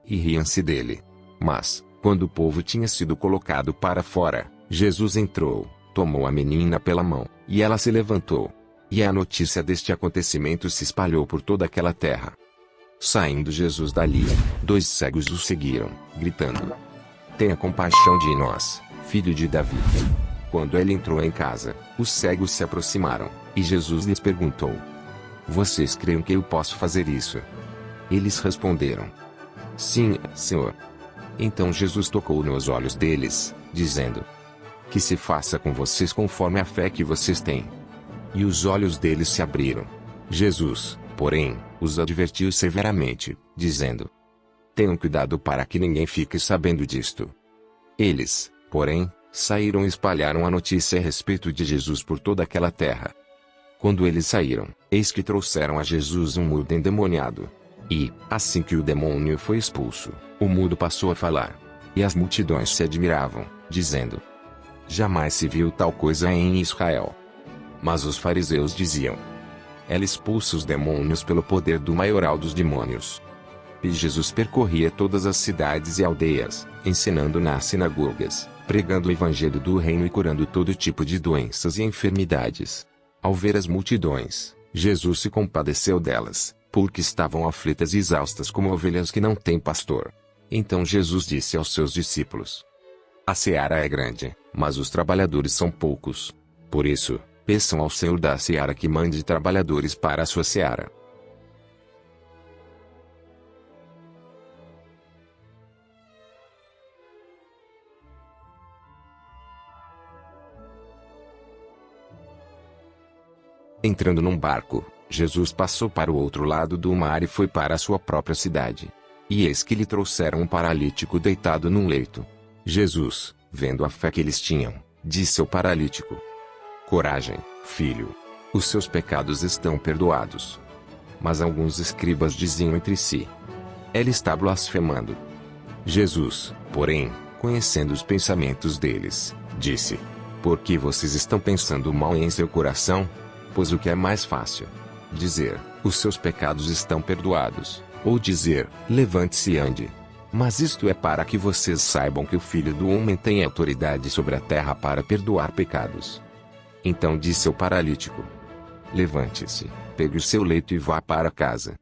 E riam-se dele. Mas, quando o povo tinha sido colocado para fora, Jesus entrou, tomou a menina pela mão, e ela se levantou. E a notícia deste acontecimento se espalhou por toda aquela terra. Saindo Jesus dali, 2 cegos o seguiram, gritando: Tenha compaixão de nós, filho de Davi. Quando ele entrou em casa, os cegos se aproximaram, e Jesus lhes perguntou: Vocês creem que eu posso fazer isso? Eles responderam: Sim, Senhor. Então Jesus tocou nos olhos deles, dizendo: Que se faça com vocês conforme a fé que vocês têm. E os olhos deles se abriram. Jesus, porém, os advertiu severamente, dizendo: Tenham cuidado para que ninguém fique sabendo disto. Eles, porém, saíram e espalharam a notícia a respeito de Jesus por toda aquela terra. Quando eles saíram, eis que trouxeram a Jesus um mudo endemoniado. E, assim que o demônio foi expulso, o mudo passou a falar. E as multidões se admiravam, dizendo: Jamais se viu tal coisa em Israel. Mas os fariseus diziam: Ela expulsa os demônios pelo poder do maioral dos demônios. E Jesus percorria todas as cidades e aldeias, ensinando nas sinagogas, pregando o evangelho do reino e curando todo tipo de doenças e enfermidades. Ao ver as multidões, Jesus se compadeceu delas, porque estavam aflitas e exaustas como ovelhas que não têm pastor. Então Jesus disse aos seus discípulos: A seara é grande, mas os trabalhadores são poucos. Por isso, peçam ao Senhor da seara que mande trabalhadores para a sua seara. Entrando num barco, Jesus passou para o outro lado do mar e foi para a sua própria cidade. E eis que lhe trouxeram um paralítico deitado num leito. Jesus, vendo a fé que eles tinham, disse ao paralítico: Coragem, filho. Os seus pecados estão perdoados. Mas alguns escribas diziam entre si: Ele está blasfemando. Jesus, porém, conhecendo os pensamentos deles, disse: Por que vocês estão pensando mal em seu coração? Pois o que é mais fácil? Dizer: Os seus pecados estão perdoados. Ou dizer: Levante-se e ande. Mas isto é para que vocês saibam que o Filho do Homem tem autoridade sobre a terra para perdoar pecados. Então disse ao paralítico: Levante-se, pegue o seu leito e vá para casa.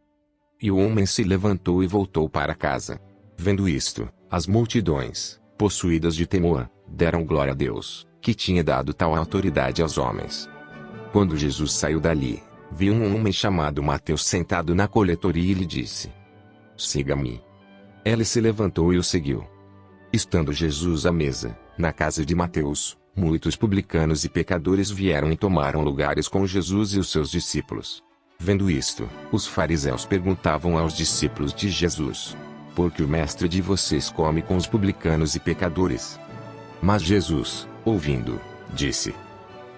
E o homem se levantou e voltou para casa. Vendo isto, as multidões, possuídas de temor, deram glória a Deus, que tinha dado tal autoridade aos homens. Quando Jesus saiu dali, viu um homem chamado Mateus sentado na coletoria e lhe disse: Siga-me. Ele se levantou e o seguiu. Estando Jesus à mesa, na casa de Mateus, muitos publicanos e pecadores vieram e tomaram lugares com Jesus e os seus discípulos. Vendo isto, os fariseus perguntavam aos discípulos de Jesus: Por que o mestre de vocês come com os publicanos e pecadores? Mas Jesus, ouvindo, disse: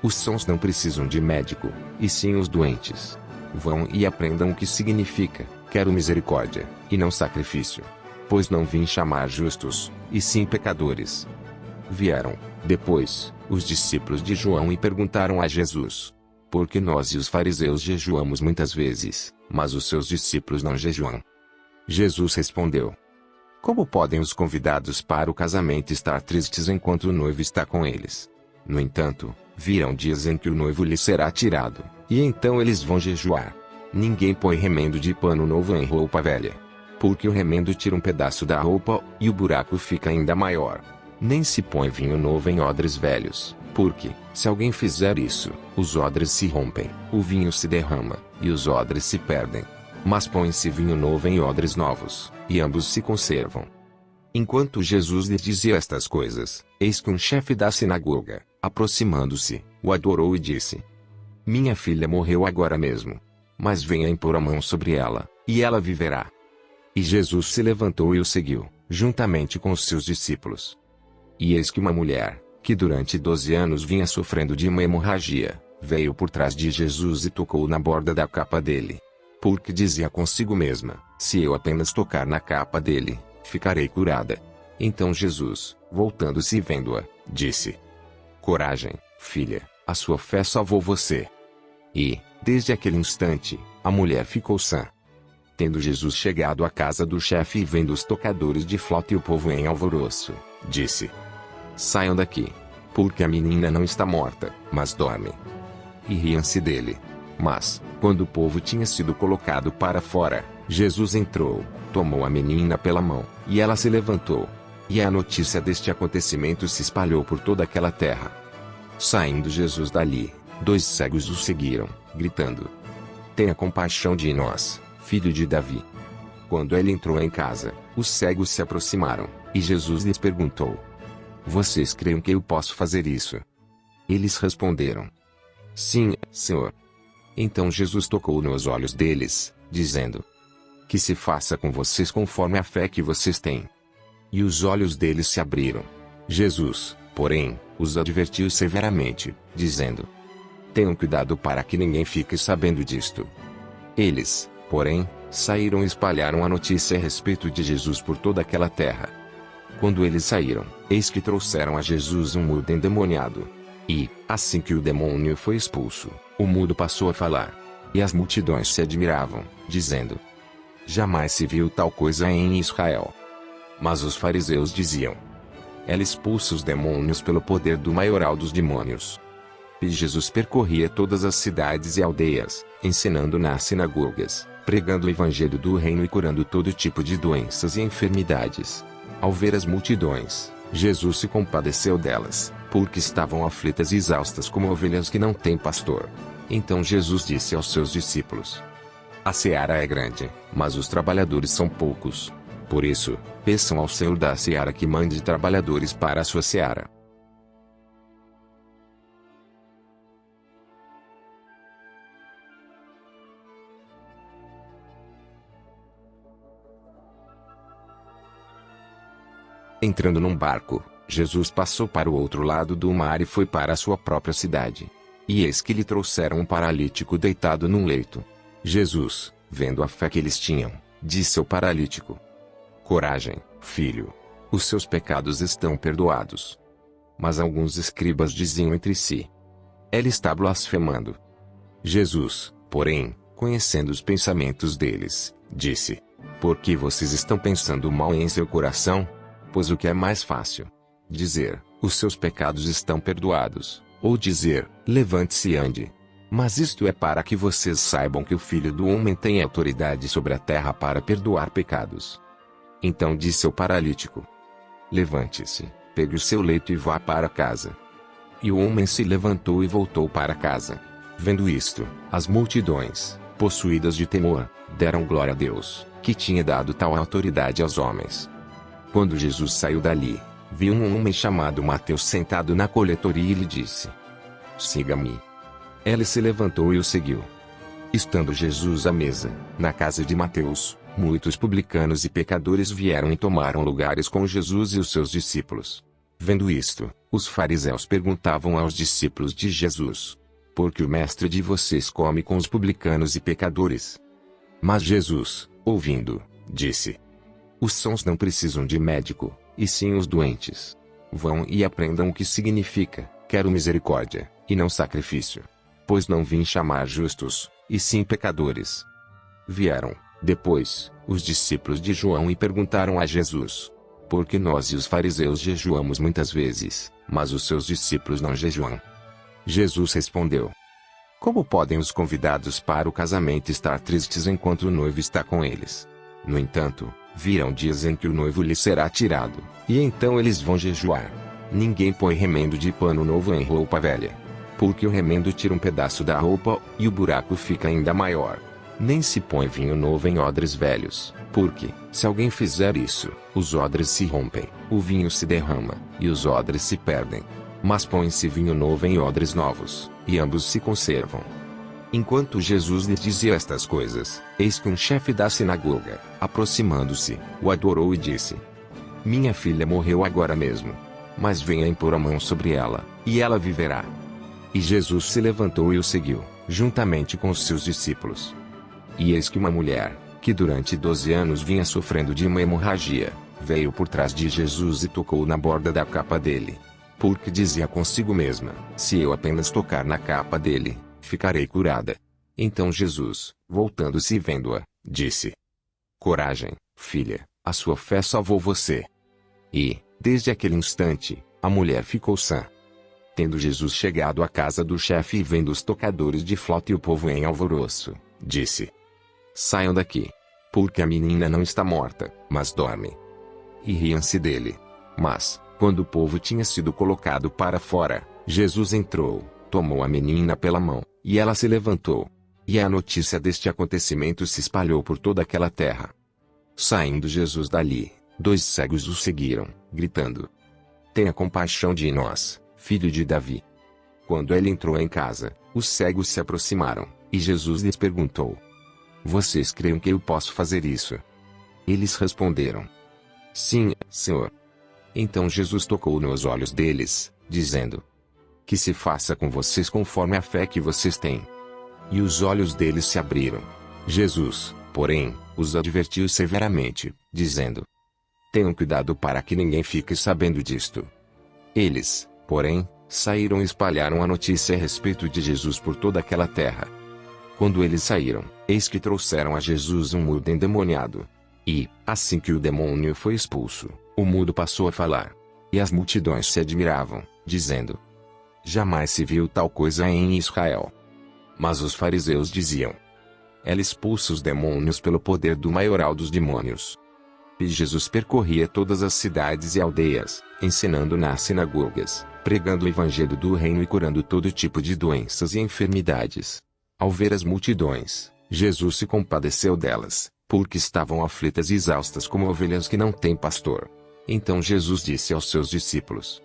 Os sãos não precisam de médico, e sim os doentes. Vão e aprendam o que significa: quero misericórdia, e não sacrifício. Pois não vim chamar justos, e sim pecadores. Vieram, depois, os discípulos de João e perguntaram a Jesus: Por que nós e os fariseus jejuamos muitas vezes, mas os seus discípulos não jejuam? Jesus respondeu: Como podem os convidados para o casamento estar tristes enquanto o noivo está com eles? No entanto, virão dias em que o noivo lhes será tirado, e então eles vão jejuar. Ninguém põe remendo de pano novo em roupa velha. Porque o remendo tira um pedaço da roupa, e o buraco fica ainda maior. Nem se põe vinho novo em odres velhos, porque, se alguém fizer isso, os odres se rompem, o vinho se derrama, e os odres se perdem. Mas põe-se vinho novo em odres novos, e ambos se conservam. Enquanto Jesus lhe dizia estas coisas, eis que um chefe da sinagoga, aproximando-se, o adorou e disse: Minha filha morreu agora mesmo. Mas venha impor a mão sobre ela, e ela viverá. E Jesus se levantou e o seguiu, juntamente com os seus discípulos. E eis que uma mulher, que durante 12 anos vinha sofrendo de uma hemorragia, veio por trás de Jesus e tocou na borda da capa dele. Porque dizia consigo mesma: Se eu apenas tocar na capa dele, ficarei curada. Então Jesus, voltando-se e vendo-a, disse: Coragem, filha, a sua fé salvou você. E, desde aquele instante, a mulher ficou sã. Tendo Jesus chegado à casa do chefe e vendo os tocadores de flauta e o povo em alvoroço, disse: Saiam daqui, porque a menina não está morta, mas dorme. E riam-se dele. Mas, quando o povo tinha sido colocado para fora, Jesus entrou, tomou a menina pela mão, e ela se levantou. E a notícia deste acontecimento se espalhou por toda aquela terra. Saindo Jesus dali, 2 cegos o seguiram, gritando: tenha compaixão de nós, filho de Davi. Quando ele entrou em casa, os cegos se aproximaram, e Jesus lhes perguntou: Vocês creem que eu posso fazer isso? Eles responderam: Sim, Senhor. Então Jesus tocou nos olhos deles, dizendo: Que se faça com vocês conforme a fé que vocês têm. E os olhos deles se abriram. Jesus, porém, os advertiu severamente, dizendo: Tenham cuidado para que ninguém fique sabendo disto. Eles, porém, saíram e espalharam a notícia a respeito de Jesus por toda aquela terra. Quando eles saíram, eis que trouxeram a Jesus um mudo endemoniado. E, assim que o demônio foi expulso, o mudo passou a falar. E as multidões se admiravam, dizendo: Jamais se viu tal coisa em Israel. Mas os fariseus diziam: Ela expulsa os demônios pelo poder do maioral dos demônios. E Jesus percorria todas as cidades e aldeias, ensinando nas sinagogas, pregando o evangelho do reino e curando todo tipo de doenças e enfermidades. Ao ver as multidões, Jesus se compadeceu delas, porque estavam aflitas e exaustas como ovelhas que não têm pastor. Então Jesus disse aos seus discípulos: A seara é grande, mas os trabalhadores são poucos. Por isso, peçam ao Senhor da seara que mande trabalhadores para a sua seara. Entrando num barco, Jesus passou para o outro lado do mar e foi para a sua própria cidade. E eis que lhe trouxeram um paralítico deitado num leito. Jesus, vendo a fé que eles tinham, disse ao paralítico: Coragem, filho. Os seus pecados estão perdoados. Mas alguns escribas diziam entre si: Ele está blasfemando. Jesus, porém, conhecendo os pensamentos deles, disse: Por que vocês estão pensando mal em seu coração? Pois o que é mais fácil? Dizer: Os seus pecados estão perdoados, ou dizer: Levante-se e ande. Mas isto é para que vocês saibam que o Filho do Homem tem autoridade sobre a terra para perdoar pecados. Então disse ao paralítico: Levante-se, pegue o seu leito e vá para casa. E o homem se levantou e voltou para casa. Vendo isto, as multidões, possuídas de temor, deram glória a Deus, que tinha dado tal autoridade aos homens. Quando Jesus saiu dali, viu um homem chamado Mateus sentado na coletoria e lhe disse: Siga-me. Ele se levantou e o seguiu. Estando Jesus à mesa, na casa de Mateus, muitos publicanos e pecadores vieram e tomaram lugares com Jesus e os seus discípulos. Vendo isto, os fariseus perguntavam aos discípulos de Jesus: Por que o mestre de vocês come com os publicanos e pecadores? Mas Jesus, ouvindo, disse: Os sãos não precisam de médico, e sim os doentes. Vão e aprendam o que significa: quero misericórdia, e não sacrifício. Pois não vim chamar justos, e sim pecadores. Vieram, depois, os discípulos de João e perguntaram a Jesus: Por que nós e os fariseus jejuamos muitas vezes, mas os seus discípulos não jejuam? Jesus respondeu: Como podem os convidados para o casamento estar tristes enquanto o noivo está com eles? No entanto, virão dias em que o noivo lhes será tirado, e então eles vão jejuar. Ninguém põe remendo de pano novo em roupa velha, porque o remendo tira um pedaço da roupa, e o buraco fica ainda maior. Nem se põe vinho novo em odres velhos, porque, se alguém fizer isso, os odres se rompem, o vinho se derrama, e os odres se perdem. Mas põe-se vinho novo em odres novos, e ambos se conservam. Enquanto Jesus lhes dizia estas coisas, eis que um chefe da sinagoga, aproximando-se, o adorou e disse: Minha filha morreu agora mesmo. Mas venha impor a mão sobre ela, e ela viverá. E Jesus se levantou e o seguiu, juntamente com os seus discípulos. E eis que uma mulher, que durante 12 anos vinha sofrendo de uma hemorragia, veio por trás de Jesus e tocou na borda da capa dele. Porque dizia consigo mesma: Se eu apenas tocar na capa dele, ficarei curada. Então Jesus, voltando-se e vendo-a, disse: Coragem, filha, a sua fé salvou você. E, desde aquele instante, a mulher ficou sã. Tendo Jesus chegado à casa do chefe e vendo os tocadores de flauta e o povo em alvoroço, disse: Saiam daqui, porque a menina não está morta, mas dorme. E riam-se dele. Mas, quando o povo tinha sido colocado para fora, Jesus entrou, tomou a menina pela mão, e ela se levantou. E a notícia deste acontecimento se espalhou por toda aquela terra. Saindo Jesus dali, 2 cegos o seguiram, gritando: Tenha compaixão de nós, filho de Davi. Quando ele entrou em casa, os cegos se aproximaram, e Jesus lhes perguntou: Vocês creem que eu posso fazer isso? Eles responderam: Sim, Senhor. Então Jesus tocou nos olhos deles, dizendo: Que se faça com vocês conforme a fé que vocês têm. E os olhos deles se abriram. Jesus, porém, os advertiu severamente, dizendo: Tenham cuidado para que ninguém fique sabendo disto. Eles, porém, saíram e espalharam a notícia a respeito de Jesus por toda aquela terra. Quando eles saíram, eis que trouxeram a Jesus um mudo endemoniado. E, assim que o demônio foi expulso, o mudo passou a falar. E as multidões se admiravam, dizendo: Jamais se viu tal coisa em Israel. Mas os fariseus diziam: Ela expulsa os demônios pelo poder do maioral dos demônios. E Jesus percorria todas as cidades e aldeias, ensinando nas sinagogas, pregando o evangelho do reino e curando todo tipo de doenças e enfermidades. Ao ver as multidões, Jesus se compadeceu delas, porque estavam aflitas e exaustas como ovelhas que não têm pastor. Então Jesus disse aos seus discípulos: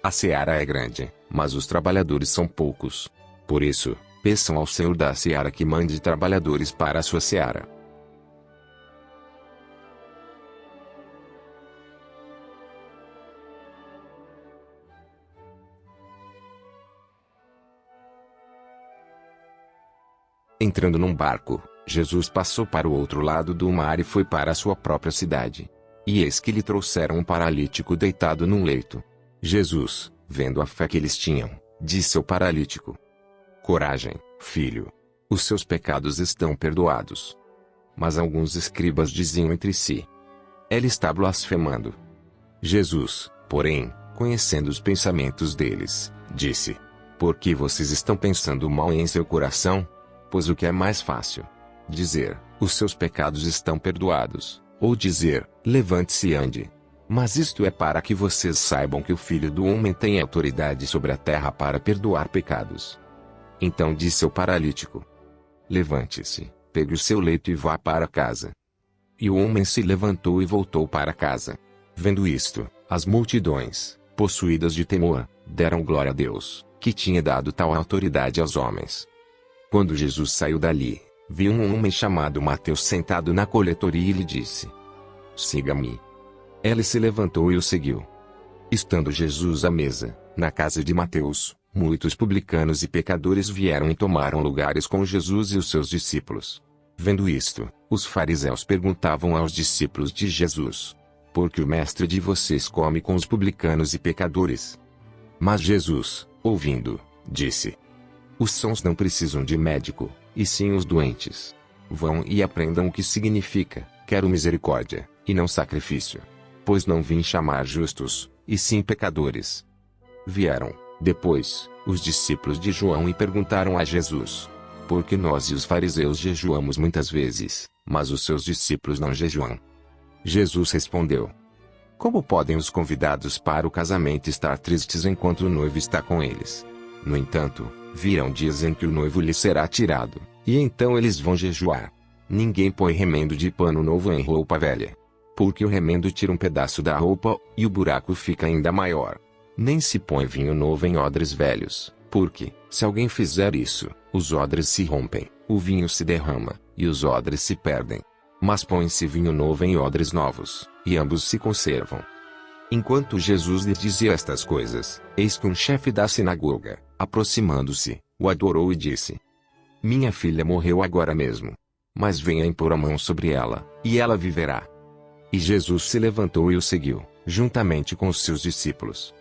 A seara é grande, mas os trabalhadores são poucos. Por isso, peçam ao Senhor da seara que mande trabalhadores para a sua seara. Entrando num barco, Jesus passou para o outro lado do mar e foi para a sua própria cidade. E eis que lhe trouxeram um paralítico deitado num leito. Jesus, vendo a fé que eles tinham, disse ao paralítico: Coragem, filho. Os seus pecados estão perdoados. Mas alguns escribas diziam entre si: Ele está blasfemando. Jesus, porém, conhecendo os pensamentos deles, disse: Por que vocês estão pensando mal em seu coração? Pois o que é mais fácil? Dizer: Os seus pecados estão perdoados, ou dizer: Levante-se e ande. Mas isto é para que vocês saibam que o Filho do Homem tem autoridade sobre a terra para perdoar pecados. Então disse ao paralítico: Levante-se, pegue o seu leito e vá para casa. E o homem se levantou e voltou para casa. Vendo isto, as multidões, possuídas de temor, deram glória a Deus, que tinha dado tal autoridade aos homens. Quando Jesus saiu dali, viu um homem chamado Mateus sentado na coletoria e lhe disse: Siga-me. Ele se levantou e o seguiu. Estando Jesus à mesa, na casa de Mateus, muitos publicanos e pecadores vieram e tomaram lugares com Jesus e os seus discípulos. Vendo isto, os fariseus perguntavam aos discípulos de Jesus: Por que o mestre de vocês come com os publicanos e pecadores? Mas Jesus, ouvindo, disse: Os sãos não precisam de médico, e sim os doentes. Vão e aprendam o que significa: quero misericórdia, e não sacrifício. Pois não vim chamar justos, e sim pecadores. Vieram, depois, os discípulos de João e perguntaram a Jesus: Por que nós e os fariseus jejuamos muitas vezes, mas os seus discípulos não jejuam? Jesus respondeu: Como podem os convidados para o casamento estar tristes enquanto o noivo está com eles? No entanto, virão dias em que o noivo lhes será tirado, e então eles vão jejuar. Ninguém põe remendo de pano novo em roupa velha. Porque o remendo tira um pedaço da roupa, e o buraco fica ainda maior. Nem se põe vinho novo em odres velhos, porque, se alguém fizer isso, os odres se rompem, o vinho se derrama, e os odres se perdem. Mas põe-se vinho novo em odres novos, e ambos se conservam. Enquanto Jesus lhes dizia estas coisas, eis que um chefe da sinagoga, aproximando-se, o adorou e disse: Minha filha morreu agora mesmo. Mas venha impor a mão sobre ela, e ela viverá. E Jesus se levantou e o seguiu, juntamente com os seus discípulos.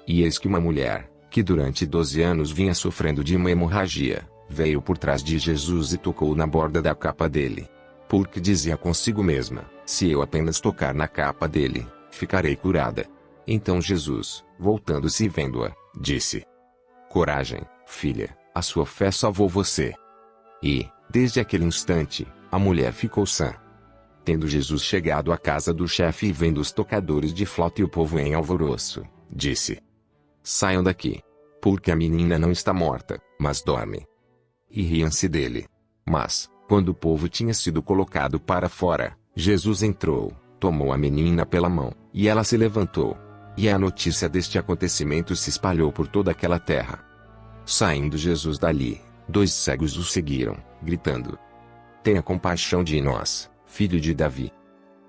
E eis que uma mulher, que durante 12 anos vinha sofrendo de uma hemorragia, veio por trás de Jesus e tocou na borda da capa dele. Porque dizia consigo mesma: Se eu apenas tocar na capa dele, ficarei curada. Então Jesus, voltando-se e vendo-a, disse: Coragem, filha, a sua fé salvou você. E, desde aquele instante, a mulher ficou sã. Tendo Jesus chegado à casa do chefe e vendo os tocadores de flauta e o povo em alvoroço, disse: Saiam daqui. Porque a menina não está morta, mas dorme. E riam-se dele. Mas, quando o povo tinha sido colocado para fora, Jesus entrou, tomou a menina pela mão, e ela se levantou. E a notícia deste acontecimento se espalhou por toda aquela terra. Saindo Jesus dali, 2 cegos o seguiram, gritando: Tenha compaixão de nós, filho de Davi.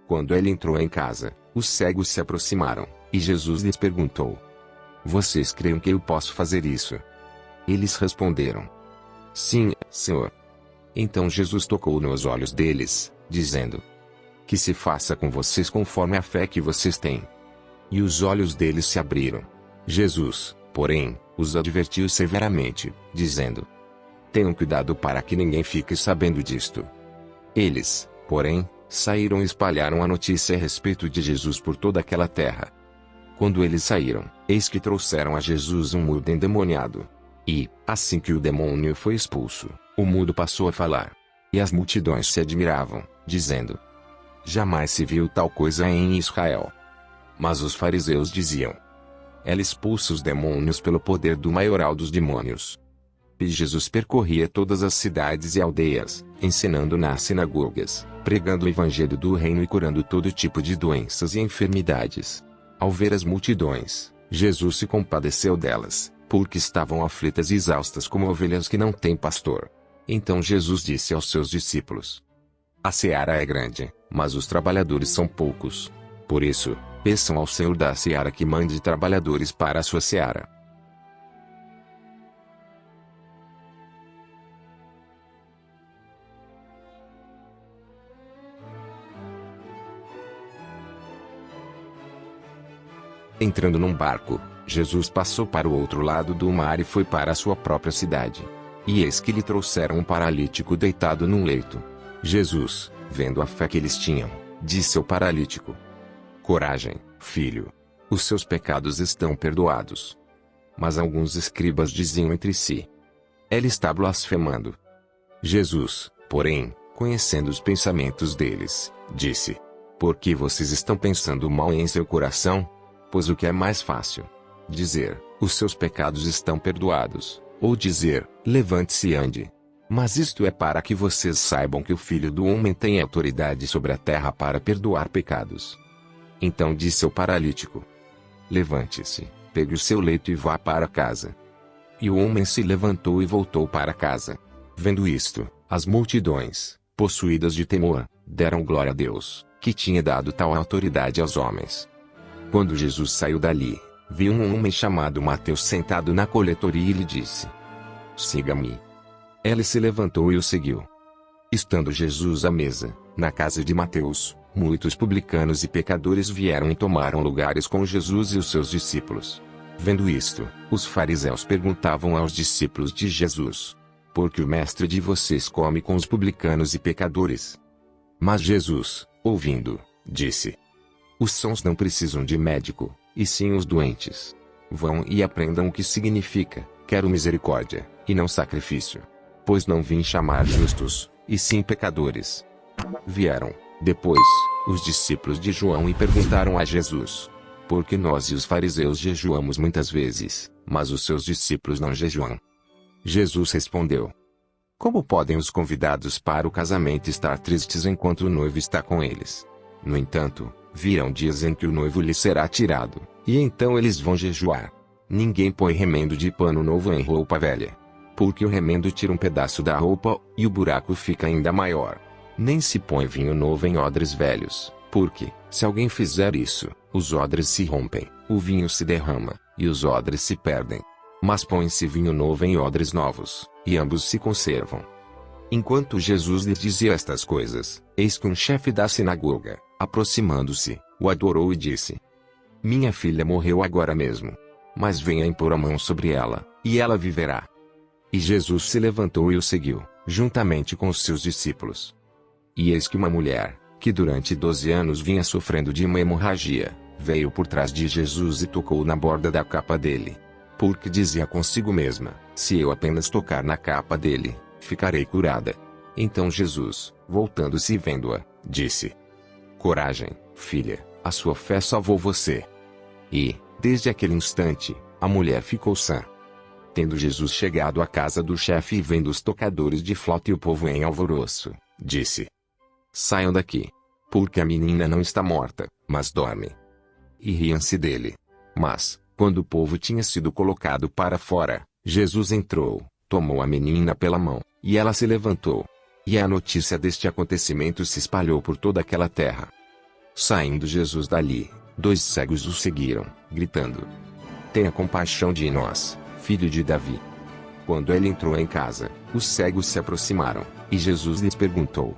Quando ele entrou em casa, os cegos se aproximaram, e Jesus lhes perguntou: Vocês creem que eu posso fazer isso? Eles responderam: Sim, Senhor. Então Jesus tocou nos olhos deles, dizendo: Que se faça com vocês conforme a fé que vocês têm. E os olhos deles se abriram. Jesus, porém, os advertiu severamente, dizendo: Tenham cuidado para que ninguém fique sabendo disto. Eles, porém, saíram e espalharam a notícia a respeito de Jesus por toda aquela terra. Quando eles saíram, eis que trouxeram a Jesus um mudo endemoniado. E, assim que o demônio foi expulso, o mudo passou a falar. E as multidões se admiravam, dizendo: Jamais se viu tal coisa em Israel. Mas os fariseus diziam: Ela expulsa os demônios pelo poder do maioral dos demônios. E Jesus percorria todas as cidades e aldeias, ensinando nas sinagogas, pregando o evangelho do reino e curando todo tipo de doenças e enfermidades. Ao ver as multidões, Jesus se compadeceu delas, porque estavam aflitas e exaustas como ovelhas que não têm pastor. Então Jesus disse aos seus discípulos: A seara é grande, mas os trabalhadores são poucos. Por isso, peçam ao Senhor da seara que mande trabalhadores para a sua seara. Entrando num barco, Jesus passou para o outro lado do mar e foi para a sua própria cidade. E eis que lhe trouxeram um paralítico deitado num leito. Jesus, vendo a fé que eles tinham, disse ao paralítico: Coragem, filho. Os seus pecados estão perdoados. Mas alguns escribas diziam entre si: Ele está blasfemando. Jesus, porém, conhecendo os pensamentos deles, disse: Por que vocês estão pensando mal em seu coração? Pois o que é mais fácil? Dizer: Os seus pecados estão perdoados, ou dizer: Levante-se e ande. Mas isto é para que vocês saibam que o Filho do Homem tem autoridade sobre a terra para perdoar pecados. Então disse ao paralítico: Levante-se, pegue o seu leito e vá para casa. E o homem se levantou e voltou para casa. Vendo isto, as multidões, possuídas de temor, deram glória a Deus, que tinha dado tal autoridade aos homens. Quando Jesus saiu dali, viu um homem chamado Mateus sentado na coletoria e lhe disse: Siga-me. Ele se levantou e o seguiu. Estando Jesus à mesa, na casa de Mateus, muitos publicanos e pecadores vieram e tomaram lugares com Jesus e os seus discípulos. Vendo isto, os fariseus perguntavam aos discípulos de Jesus: Por que o mestre de vocês come com os publicanos e pecadores? Mas Jesus, ouvindo, disse: Os sãos não precisam de médico, e sim os doentes. Vão e aprendam o que significa: quero misericórdia, e não sacrifício. Pois não vim chamar justos, e sim pecadores. Vieram, depois, os discípulos de João e perguntaram a Jesus: Por que nós e os fariseus jejuamos muitas vezes, mas os seus discípulos não jejuam? Jesus respondeu: Como podem os convidados para o casamento estar tristes enquanto o noivo está com eles? No entanto, virão dias em que o noivo lhes será tirado, e então eles vão jejuar. Ninguém põe remendo de pano novo em roupa velha. Porque o remendo tira um pedaço da roupa, e o buraco fica ainda maior. Nem se põe vinho novo em odres velhos, porque, se alguém fizer isso, os odres se rompem, o vinho se derrama, e os odres se perdem. Mas põe-se vinho novo em odres novos, e ambos se conservam. Enquanto Jesus lhes dizia estas coisas, eis que um chefe da sinagoga, aproximando-se, o adorou e disse: Minha filha morreu agora mesmo. Mas venha impor a mão sobre ela, e ela viverá. E Jesus se levantou e o seguiu, juntamente com os seus discípulos. E eis que uma mulher, que durante 12 anos vinha sofrendo de uma hemorragia, veio por trás de Jesus e tocou na borda da capa dele. Porque dizia consigo mesma: Se eu apenas tocar na capa dele, ficarei curada. Então Jesus, voltando-se e vendo-a, disse: Coragem, filha, a sua fé salvou você. E, desde aquele instante, a mulher ficou sã. Tendo Jesus chegado à casa do chefe e vendo os tocadores de flauta e o povo em alvoroço, disse: Saiam daqui. Porque a menina não está morta, mas dorme. E riam-se dele. Mas, quando o povo tinha sido colocado para fora, Jesus entrou, tomou a menina pela mão, e ela se levantou. E a notícia deste acontecimento se espalhou por toda aquela terra. Saindo Jesus dali, 2 cegos o seguiram, gritando: Tenha compaixão de nós, filho de Davi. Quando ele entrou em casa, os cegos se aproximaram, e Jesus lhes perguntou: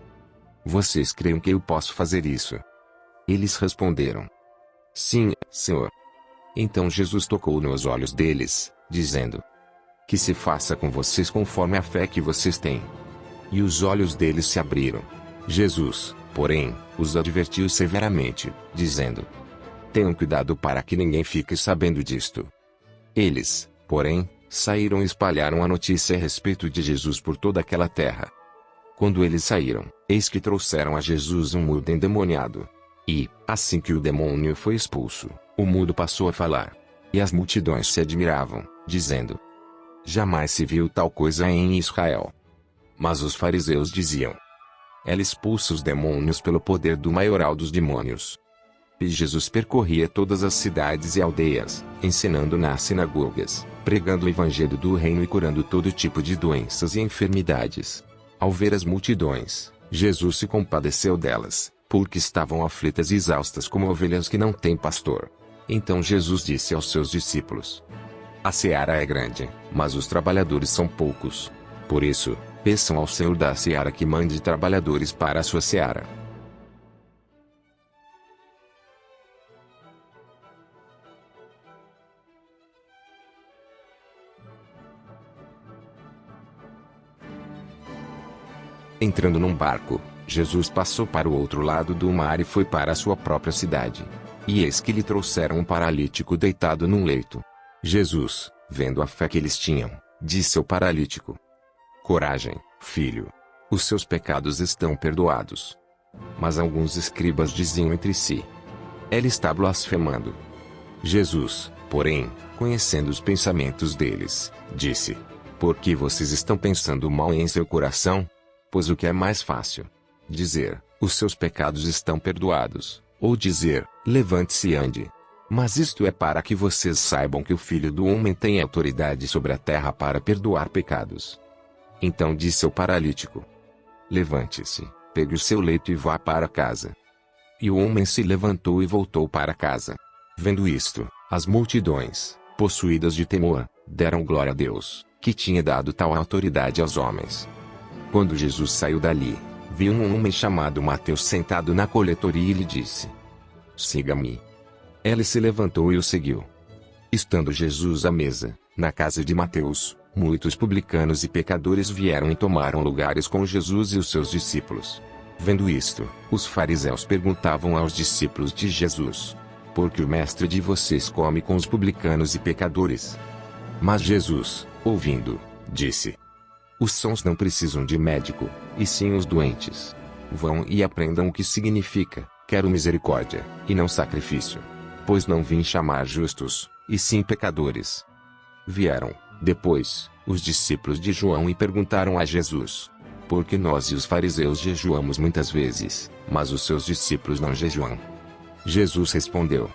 Vocês creem que eu posso fazer isso? Eles responderam: Sim, Senhor. Então Jesus tocou nos olhos deles, dizendo: Que se faça com vocês conforme a fé que vocês têm. E os olhos deles se abriram. Jesus, porém, os advertiu severamente, dizendo: Tenham cuidado para que ninguém fique sabendo disto. Eles, porém, saíram e espalharam a notícia a respeito de Jesus por toda aquela terra. Quando eles saíram, eis que trouxeram a Jesus um mudo endemoniado. E, assim que o demônio foi expulso, o mudo passou a falar. E as multidões se admiravam, dizendo: Jamais se viu tal coisa em Israel. Mas os fariseus diziam: Ela expulsa os demônios pelo poder do maioral dos demônios. E Jesus percorria todas as cidades e aldeias, ensinando nas sinagogas, pregando o evangelho do reino e curando todo tipo de doenças e enfermidades. Ao ver as multidões, Jesus se compadeceu delas, porque estavam aflitas e exaustas como ovelhas que não têm pastor. Então Jesus disse aos seus discípulos: A seara é grande, mas os trabalhadores são poucos. Por isso, peçam ao Senhor da seara que mande trabalhadores para a sua seara. Entrando num barco, Jesus passou para o outro lado do mar e foi para a sua própria cidade. E eis que lhe trouxeram um paralítico deitado num leito. Jesus, vendo a fé que eles tinham, disse ao paralítico: Coragem, filho. Os seus pecados estão perdoados. Mas alguns escribas diziam entre si: Ele está blasfemando. Jesus, porém, conhecendo os pensamentos deles, disse: Por que vocês estão pensando mal em seu coração? Pois o que é mais fácil? Dizer: Os seus pecados estão perdoados, ou dizer: Levante-se e ande. Mas isto é para que vocês saibam que o Filho do Homem tem autoridade sobre a terra para perdoar pecados. Então disse ao paralítico: Levante-se, pegue o seu leito e vá para casa. E o homem se levantou e voltou para casa. Vendo isto, as multidões, possuídas de temor, deram glória a Deus, que tinha dado tal autoridade aos homens. Quando Jesus saiu dali, viu um homem chamado Mateus sentado na coletoria e lhe disse: Siga-me. Ele se levantou e o seguiu. Estando Jesus à mesa, na casa de Mateus, muitos publicanos e pecadores vieram e tomaram lugares com Jesus e os seus discípulos. Vendo isto, os fariseus perguntavam aos discípulos de Jesus: Por que o mestre de vocês come com os publicanos e pecadores? Mas Jesus, ouvindo, disse: Os sãos não precisam de médico, e sim os doentes. Vão e aprendam o que significa: quero misericórdia, e não sacrifício. Pois não vim chamar justos, e sim pecadores. Vieram, depois, os discípulos de João e perguntaram a Jesus: Por que nós e os fariseus jejuamos muitas vezes, mas os seus discípulos não jejuam? Jesus respondeu: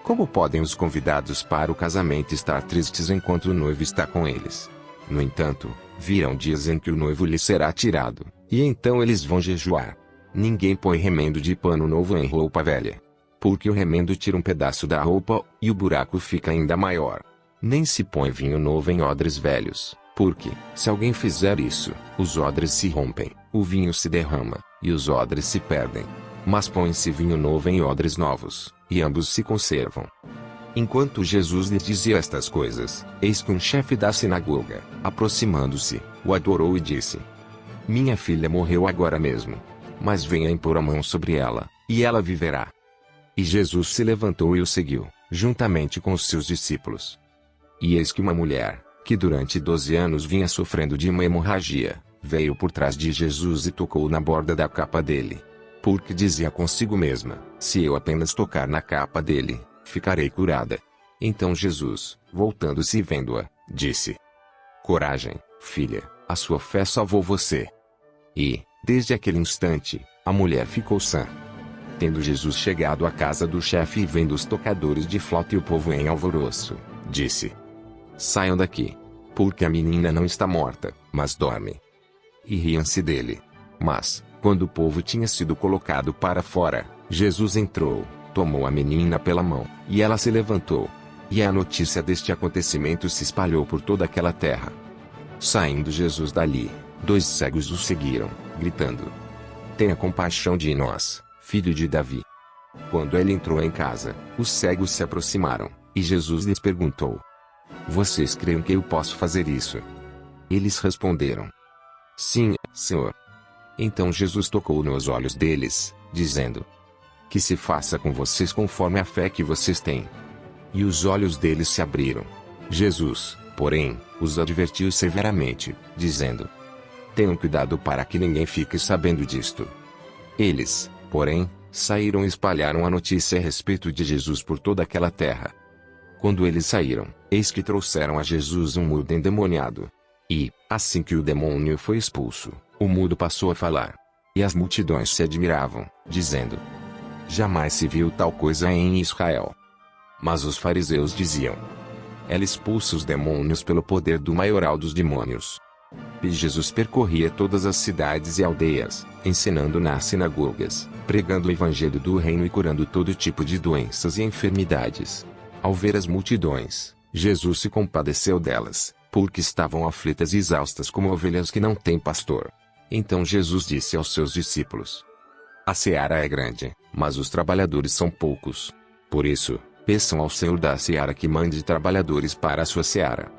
Como podem os convidados para o casamento estar tristes enquanto o noivo está com eles? No entanto, virão dias em que o noivo lhe será tirado, e então eles vão jejuar. Ninguém põe remendo de pano novo em roupa velha. Porque o remendo tira um pedaço da roupa, e o buraco fica ainda maior. Nem se põe vinho novo em odres velhos, porque, se alguém fizer isso, os odres se rompem, o vinho se derrama, e os odres se perdem. Mas põe-se vinho novo em odres novos, e ambos se conservam. Enquanto Jesus lhes dizia estas coisas, eis que um chefe da sinagoga, aproximando-se, o adorou e disse: Minha filha morreu agora mesmo. Mas venha impor a mão sobre ela, e ela viverá. E Jesus se levantou e o seguiu, juntamente com os seus discípulos. E eis que uma mulher, que durante 12 anos vinha sofrendo de uma hemorragia, veio por trás de Jesus e tocou na borda da capa dele. Porque dizia consigo mesma: Se eu apenas tocar na capa dele, ficarei curada. Então Jesus, voltando-se e vendo-a, disse: coragem, filha, a sua fé salvou você. E, desde aquele instante, a mulher ficou sã. Tendo Jesus chegado à casa do chefe e vendo os tocadores de flauta e o povo em alvoroço, disse: saiam daqui, porque a menina não está morta, mas dorme. E riam-se dele. Mas, quando o povo tinha sido colocado para fora, Jesus entrou, tomou a menina pela mão, e ela se levantou. E a notícia deste acontecimento se espalhou por toda aquela terra. Saindo Jesus dali, 2 cegos o seguiram, gritando: tenha compaixão de nós, filho de Davi. Quando ele entrou em casa, os cegos se aproximaram, e Jesus lhes perguntou: vocês creem que eu posso fazer isso? Eles responderam: sim, Senhor. Então Jesus tocou nos olhos deles, dizendo: que se faça com vocês conforme a fé que vocês têm. E os olhos deles se abriram. Jesus, porém, os advertiu severamente, dizendo: tenham cuidado para que ninguém fique sabendo disto. Eles, porém, saíram e espalharam a notícia a respeito de Jesus por toda aquela terra. Quando eles saíram, eis que trouxeram a Jesus um mudo endemoniado. E, assim que o demônio foi expulso, o mudo passou a falar. E as multidões se admiravam, dizendo: jamais se viu tal coisa em Israel. Mas os fariseus diziam: ela expulsa os demônios pelo poder do maioral dos demônios. E Jesus percorria todas as cidades e aldeias, ensinando nas sinagogas, pregando o evangelho do reino e curando todo tipo de doenças e enfermidades. Ao ver as multidões, Jesus se compadeceu delas, porque estavam aflitas e exaustas como ovelhas que não têm pastor. Então Jesus disse aos seus discípulos: a seara é grande, mas os trabalhadores são poucos. Por isso, peçam ao Senhor da seara que mande trabalhadores para a sua seara.